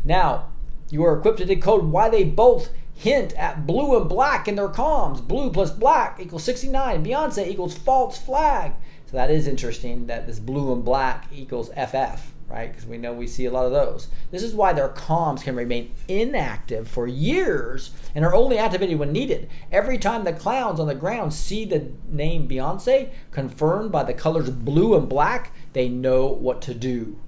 Speaker 1: Now, you are equipped to decode why they both hint at blue and black in their comms. Blue plus black equals 69. Beyonce equals false flag. So that is interesting that this blue and black equals FF, right? Because we know we see a lot of those. This is why their comms can remain inactive for years and are only activated when needed. Every time the clowns on the ground see the name Beyonce confirmed by the colors blue and black, they know what to do.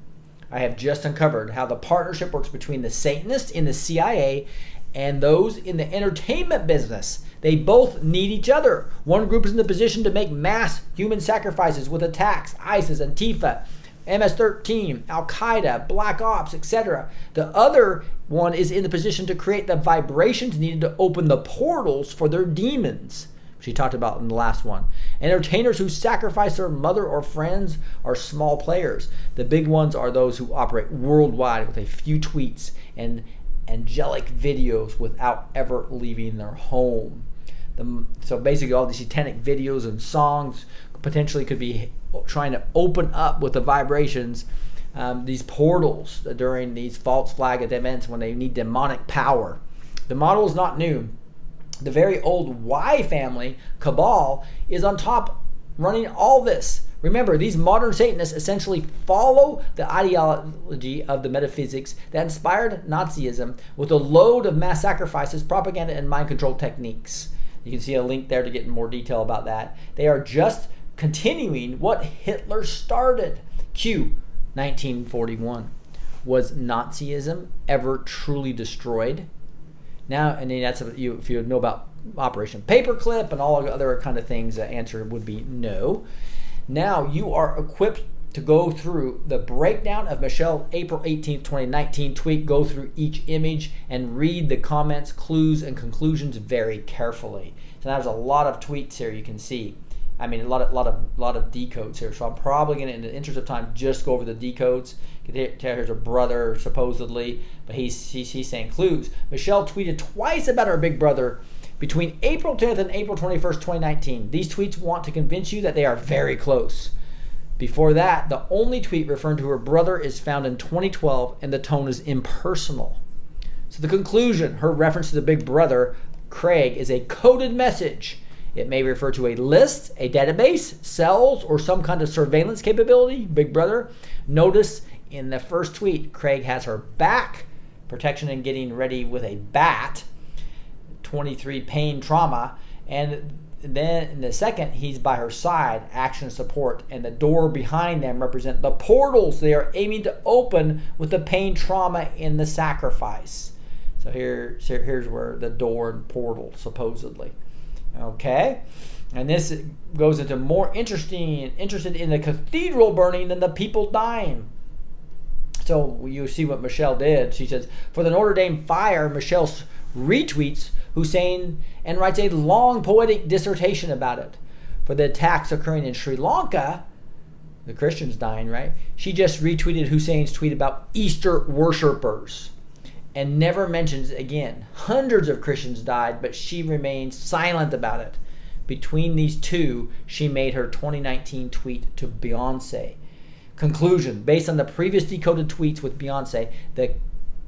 Speaker 1: I have just uncovered how the partnership works between the Satanists in the CIA and those in the entertainment business. They both need each other. One group is in the position to make mass human sacrifices with attacks, ISIS, Antifa, MS-13, Al-Qaeda, Black Ops, etc. The other one is in the position to create the vibrations needed to open the portals for their demons. She talked about in the last one. Entertainers who sacrifice their mother or friends are small players. The big ones are those who operate worldwide with a few tweets and angelic videos without ever leaving their home. So basically all these satanic videos and songs potentially could be trying to open up with the vibrations these portals during these false flag events when they need demonic power. The model is not new. The very old Y family cabal is on top running all this. Remember, these modern Satanists essentially follow the ideology of the metaphysics that inspired Nazism with a load of mass sacrifices, propaganda, and mind control techniques. You can see a link there to get in more detail about that. They are just continuing what Hitler started. Q, 1941. Was Nazism ever truly destroyed? Now, and then that's if you know about Operation Paperclip and all other kind of things, the answer would be no. Now you are equipped to go through the breakdown of Michelle April 18th, 2019 tweet, go through each image and read the comments, clues, and conclusions very carefully. So there's a lot of tweets here you can see. I mean, a lot of decodes here. So I'm probably going to, in the interest of time, just go over the decodes. Here's a brother, supposedly, but he's saying clues. Michelle tweeted twice about her big brother between April 10th and April 21st, 2019. These tweets want to convince you that they are very close. Before that, the only tweet referring to her brother is found in 2012, and the tone is impersonal. So the conclusion, her reference to the big brother, Craig, is a coded message. It may refer to a list, a database, cells, or some kind of surveillance capability, big brother. Notice in the first tweet, Craig has her back, protection and getting ready with a bat, 23 pain trauma, and then in the second, he's by her side, action support, and the door behind them represent the portals they are aiming to open with the pain trauma in the sacrifice. So here's where the door and portal, supposedly. Okay, and this goes into more interested in the cathedral burning than the people dying. So you see what Michelle did. She says, for the Notre Dame fire, Michelle retweets Hussein and writes a long poetic dissertation about it. For the attacks occurring in Sri Lanka, the Christians dying, right? She just retweeted Hussein's tweet about Easter worshippers and never mentions again. Hundreds of Christians died, but she remains silent about it. Between these two, she made her 2019 tweet to Beyonce. Conclusion, based on the previous decoded tweets with Beyonce, the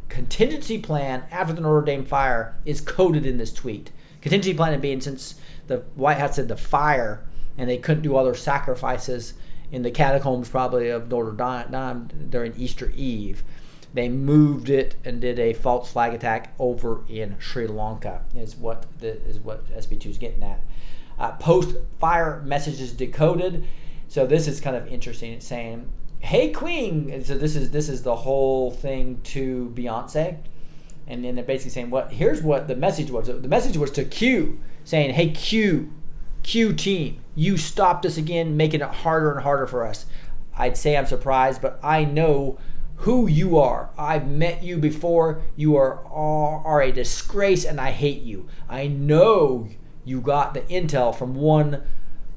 Speaker 1: contingency plan after the Notre Dame fire is coded in this tweet. Contingency plan being since the White House said the fire and they couldn't do all their sacrifices in the catacombs probably of Notre Dame during Easter Eve. They moved it and did a false flag attack over in Sri Lanka, is what SB2 is getting at. Post-fire messages decoded. So this is kind of interesting. It's saying, "Hey Queen," and so this is the whole thing to Beyonce, and then they're basically saying, here's what the message was. The message was to Q, saying, "Hey Q team, you stopped us again, making it harder and harder for us. I'd say I'm surprised, but I know who you are. I've met you before. You are a disgrace, and I hate you. I know you got the intel from one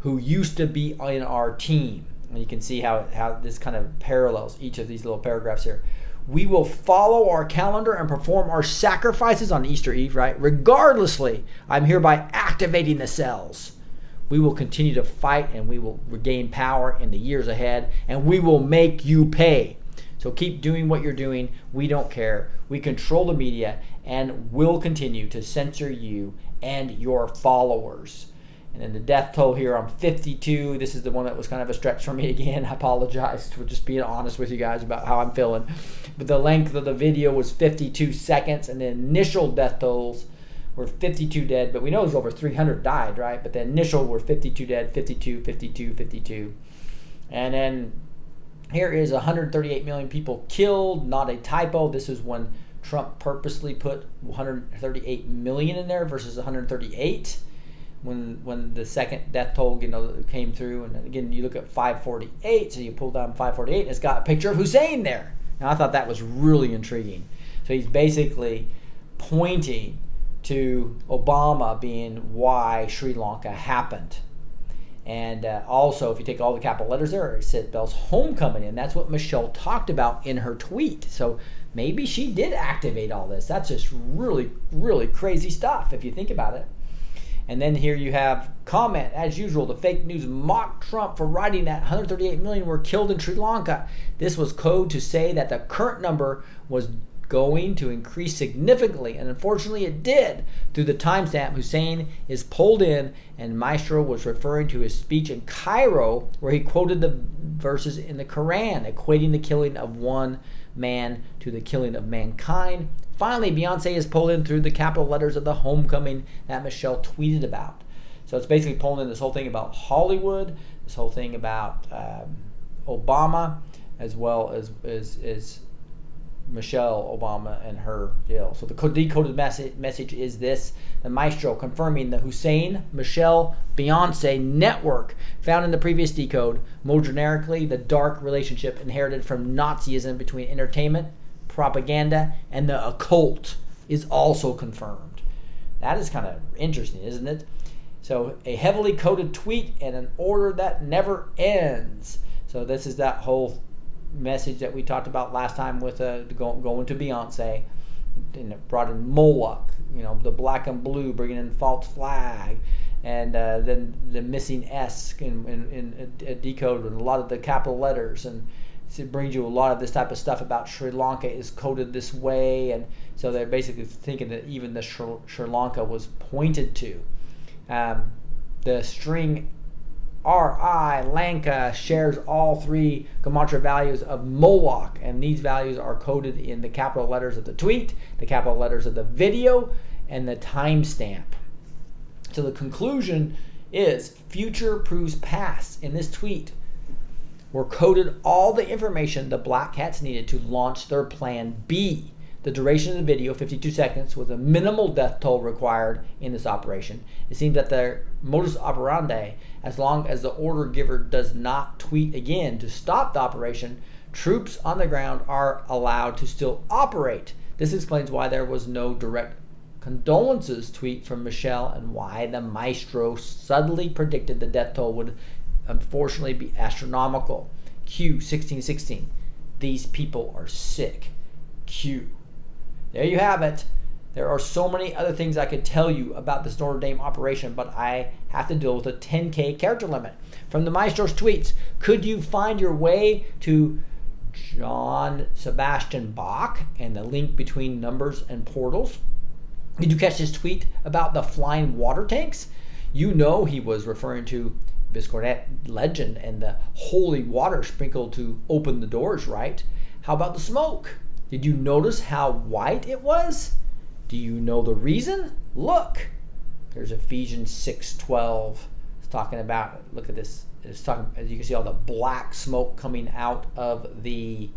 Speaker 1: who used to be in our team." And you can see how this kind of parallels each of these little paragraphs here. "We will follow our calendar and perform our sacrifices on Easter Eve, right? Regardlessly, I'm hereby activating the cells. We will continue to fight, and we will regain power in the years ahead, and we will make you pay. So keep doing what you're doing. We don't care. We control the media and will continue to censor you and your followers." And then the death toll here on 52. This is the one that was kind of a stretch for me again. I apologize for just being honest with you guys about how I'm feeling. But the length of the video was 52 seconds, and the initial death tolls were 52 dead. But we know there's over 300 died, right? But the initial were 52 dead, 52, 52, 52. And then here is 138 million people killed, not a typo. This is when Trump purposely put 138 million in there versus 138 when the second death toll came through. And again, you look at 548, so you pull down 548, and it's got a picture of Hussein there. Now I thought that was really intriguing. So he's basically pointing to Obama being why Sri Lanka happened. And also, if you take all the capital letters there, it spells homecoming, and that's what Michelle talked about in her tweet. So maybe she did activate all this. That's just really, really crazy stuff if you think about it. And then here you have comment, as usual, the fake news mocked Trump for writing that 138 million were killed in Sri Lanka. This was code to say that the current number was going to increase significantly, and unfortunately it did. Through the timestamp, Hussein is pulled in, and Maestro was referring to his speech in Cairo where he quoted the verses in the Quran, equating the killing of one man to the killing of mankind. Finally, Beyonce is pulled in through the capital letters of the homecoming that Michelle tweeted about. So it's basically pulling in this whole thing about Hollywood, this whole thing about Obama, as well as Michelle Obama and her deal. So the decoded message is this: the Maestro confirming the Hussein, Michelle, Beyonce network found in the previous decode. More generically, the dark relationship inherited from Nazism between entertainment, propaganda, and the occult is also confirmed. That is kind of interesting, isn't it? So a heavily coded tweet and an order that never ends. So this is that whole message that we talked about last time with going to Beyonce, and it brought in Moloch, the black and blue, bringing in false flag, and then the missing S in Decode, and a lot of the capital letters, and it brings you a lot of this type of stuff about Sri Lanka is coded this way, and so they're basically thinking that even the Sri Lanka was pointed to. The string RI Lanka shares all three gematria values of Moloch, and these values are coded in the capital letters of the tweet, the capital letters of the video, and the timestamp. So the conclusion is future proves past. In this tweet were coded all the information the Black Hats needed to launch their plan B. The duration of the video, 52 seconds, was a minimal death toll required in this operation. It seems that their modus operandi, as long as the order giver does not tweet again to stop the operation, troops on the ground are allowed to still operate. This explains why there was no direct condolences tweet from Michelle, and why the Maestro subtly predicted the death toll would unfortunately be astronomical. Q 1616. These people are sick. Q. There you have it. There are so many other things I could tell you about this Notre Dame operation, but I have to deal with a 10K character limit. From the Maestro's tweets, could you find your way to John Sebastian Bach and the link between numbers and portals? Did you catch his tweet about the flying water tanks? You know he was referring to Biscornet legend and the holy water sprinkled to open the doors, right? How about the smoke? Did you notice how white it was? Do you know the reason? Look, there's Ephesians 6:12. It's talking about, look at this. It's talking, as you can see, all the black smoke coming out of the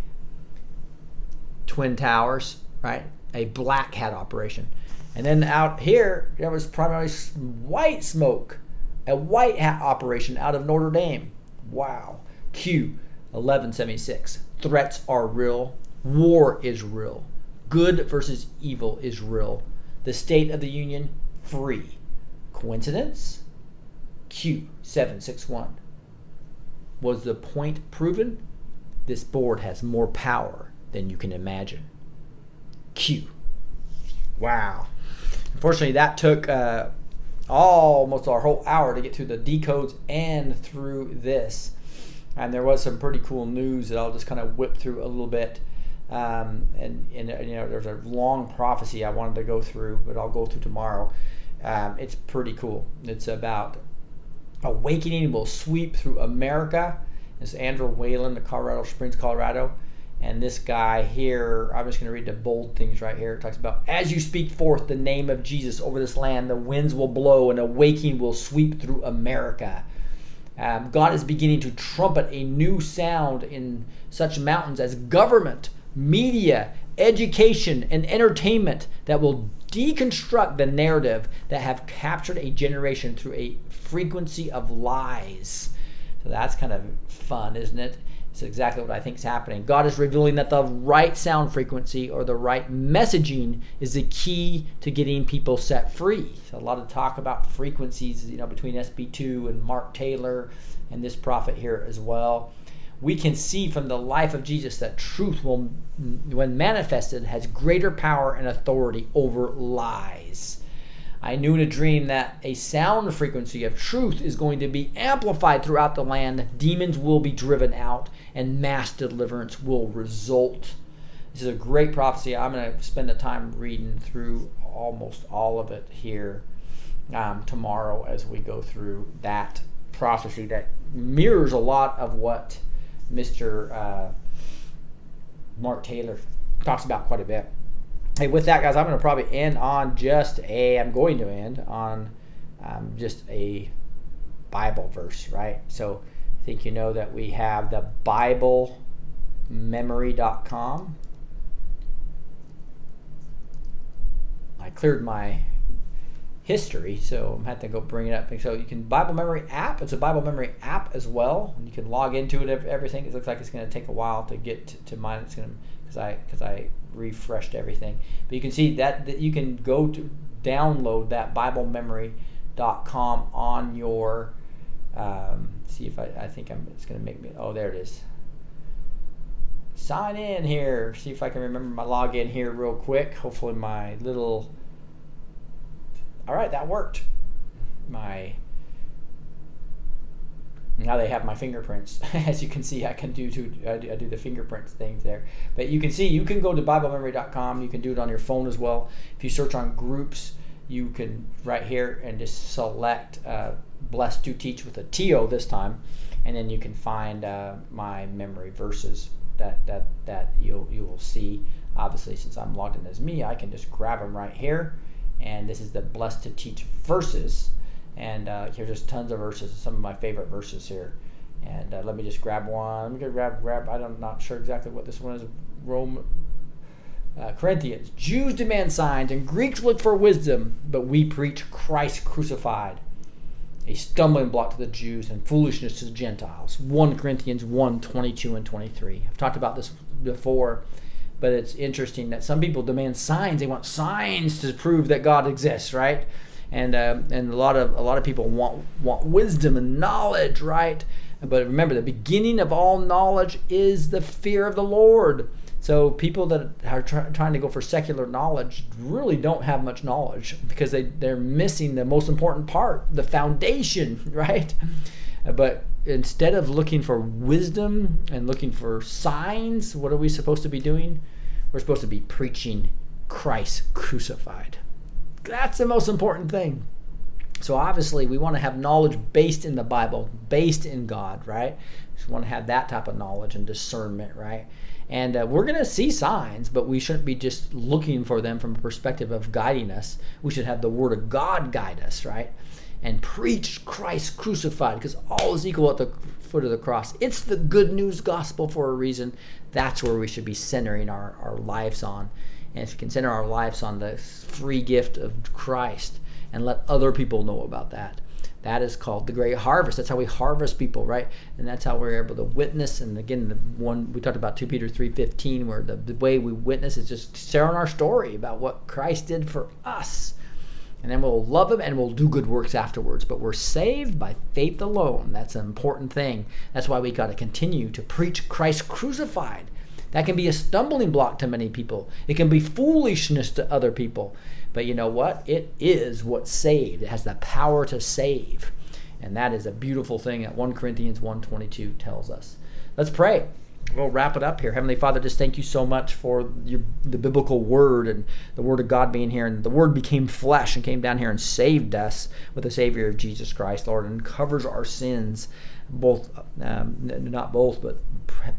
Speaker 1: Twin Towers, right? A black hat operation. And then out here, there was primarily white smoke, a white hat operation out of Notre Dame. Wow. Q 1176. Threats are real. War is real. Good versus evil is real. The State of the Union, free. Coincidence? Q 761. Was the point proven? This board has more power than you can imagine. Q. Wow. Unfortunately, that took almost our whole hour to get through the decodes and through this. And there was some pretty cool news that I'll just kind of whip through a little bit. And you know, there's a long prophecy I wanted to go through, but I'll go through tomorrow. It's pretty cool. It's about awakening will sweep through America. It's Andrew Whalen, of Colorado Springs, Colorado. And this guy here, I'm just going to read the bold things right here. It talks about, as you speak forth the name of Jesus over this land, the winds will blow and awakening will sweep through America. God is beginning to trumpet a new sound in such mountains as government, media, education, and entertainment that will deconstruct the narrative that have captured a generation through a frequency of lies. So that's kind of fun, isn't it? It's exactly what I think is happening. God is revealing that the right sound frequency or the right messaging is the key to getting people set free. So a lot of talk about frequencies, you know, between SB2 and Mark Taylor and this prophet here as well. We can see from the life of Jesus that truth will, when manifested, has greater power and authority over lies. I knew in a dream that a sound frequency of truth is going to be amplified throughout the land. Demons will be driven out and mass deliverance will result. This is a great prophecy. I'm going to spend the time reading through almost all of it here tomorrow as we go through that prophecy that mirrors a lot of what Mr. Mark Taylor talks about quite a bit. Hey, with that, guys, I'm going to probably end on just a Bible verse, right? So I think you know that we have the BibleMemory.com. I cleared my history, so I'm going to have to go bring it up. So you can Bible Memory app. It's a Bible Memory app as well. You can log into it. Everything. It looks like it's going to take a while to get to mine. It's going to because I refreshed everything. But you can see that you can go to download that BibleMemory.com on your. See if I think it's going to make me. Oh, there it is. Sign in here. See if I can remember my login here real quick. Hopefully my little. All right, that worked. Now they have my fingerprints. As you can see, I do the fingerprints things there. But you can see, you can go to BibleMemory.com. You can do it on your phone as well. If you search on groups, you can right here and just select Blessed to Teach with a TO this time, and then you can find my memory verses that you will see. Obviously, since I'm logged in as me, I can just grab them right here. And this is the Blessed to Teach verses. And here's just tons of verses, some of my favorite verses here. And let me just grab one. Let me grab. I'm not sure exactly what this one is. Corinthians. Jews demand signs and Greeks look for wisdom, but we preach Christ crucified, a stumbling block to the Jews and foolishness to the Gentiles. 1 Corinthians 1:22 and 23. I've talked about this before, but it's interesting that some people demand signs. They want signs to prove that God exists, right? And a lot of people want wisdom and knowledge, right? But remember, the beginning of all knowledge is the fear of the Lord. So people that are trying to go for secular knowledge really don't have much knowledge because they're missing the most important part, the foundation, right? But instead of looking for wisdom and looking for signs, what are we supposed to be doing? We're supposed to be preaching Christ crucified. That's the most important thing. So obviously we want to have knowledge based in the Bible, based in God, right? We want to have that type of knowledge and discernment, right? And we're going to see signs, but we shouldn't be just looking for them from a perspective of guiding us. We should have the Word of God guide us, right? And preach Christ crucified, because all is equal at the foot of the cross. It's the good news gospel for a reason. That's where we should be centering our lives on. And if we can center our lives on the free gift of Christ and let other people know about that, that is called the great harvest. That's how we harvest people, right? And that's how we're able to witness. And again, the one we talked about, 2 Peter 3:15, where the way we witness is just sharing our story about what Christ did for us. And then we'll love him and we'll do good works afterwards. But we're saved by faith alone. That's an important thing. That's why we got to continue to preach Christ crucified. That can be a stumbling block to many people. It can be foolishness to other people. But you know what? It is what saved. It has the power to save. And that is a beautiful thing that 1 Corinthians 1:22 tells us. Let's pray. We'll wrap it up here. Heavenly Father, just thank you so much for the biblical word and the word of God being here. And the word became flesh and came down here and saved us with the Savior of Jesus Christ, Lord, and covers our sins, both, not both, but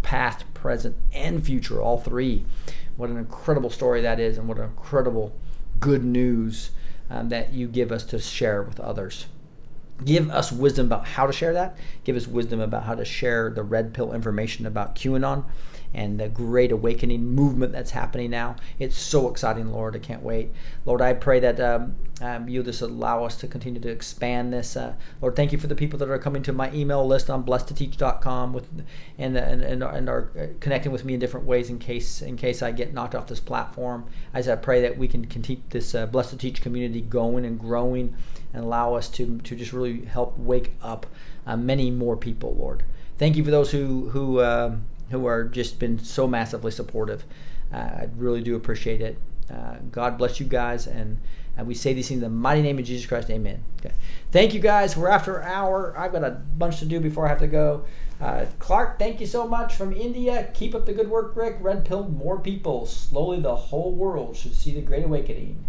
Speaker 1: past, present, and future, all three. What an incredible story that is, and what an incredible good news that you give us to share with others. Give us wisdom about how to share that. Give us wisdom about how to share the red pill information about QAnon and the great awakening movement that's happening now. It's so exciting, Lord. I can't wait. Lord, I pray that you'll just allow us to continue to expand this. Lord, thank you for the people that are coming to my email list on blessed2teach.com and are connecting with me in different ways in case I get knocked off this platform. I pray that we can keep this Blessed to Teach community going and growing, and allow us to just really help wake up many more people, Lord. Thank you for those who are just been so massively supportive. I really do appreciate it. God bless you guys, and we say these things in the mighty name of Jesus Christ. Amen. Okay. Thank you guys. We're after an hour. I've got a bunch to do before I have to go. Clark, thank you so much from India. Keep up the good work, Rick. Red pill more people. Slowly the whole world should see the Great Awakening.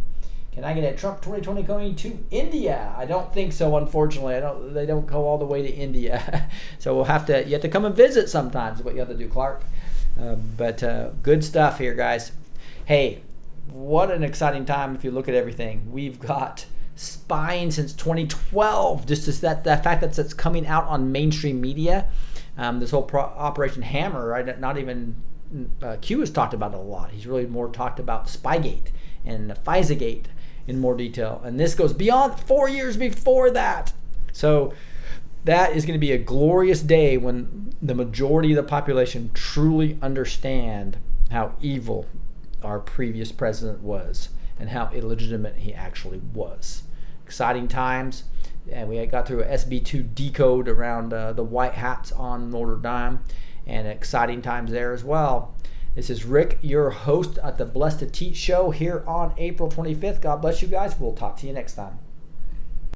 Speaker 1: Can I get a Trump 2020 going to India? I don't think so, unfortunately. They don't go all the way to India. So you have to come and visit sometimes is what you have to do, Clark. But good stuff here, guys. Hey, what an exciting time if you look at everything. We've got spying since 2012. Just that fact that it's coming out on mainstream media. This whole Operation Hammer, right? Not even Q has talked about it a lot. He's really more talked about Spygate and FISA-gate in more detail. And this goes beyond 4 years before that. So that is going to be a glorious day when the majority of the population truly understand how evil our previous president was and how illegitimate he actually was. Exciting times. And we got through a SB2 Decode around the white hats on Notre Dame, and exciting times there as well. This is Rick, your host at the Blessed to Teach show here on April 25th. God bless you guys. We'll talk to you next time.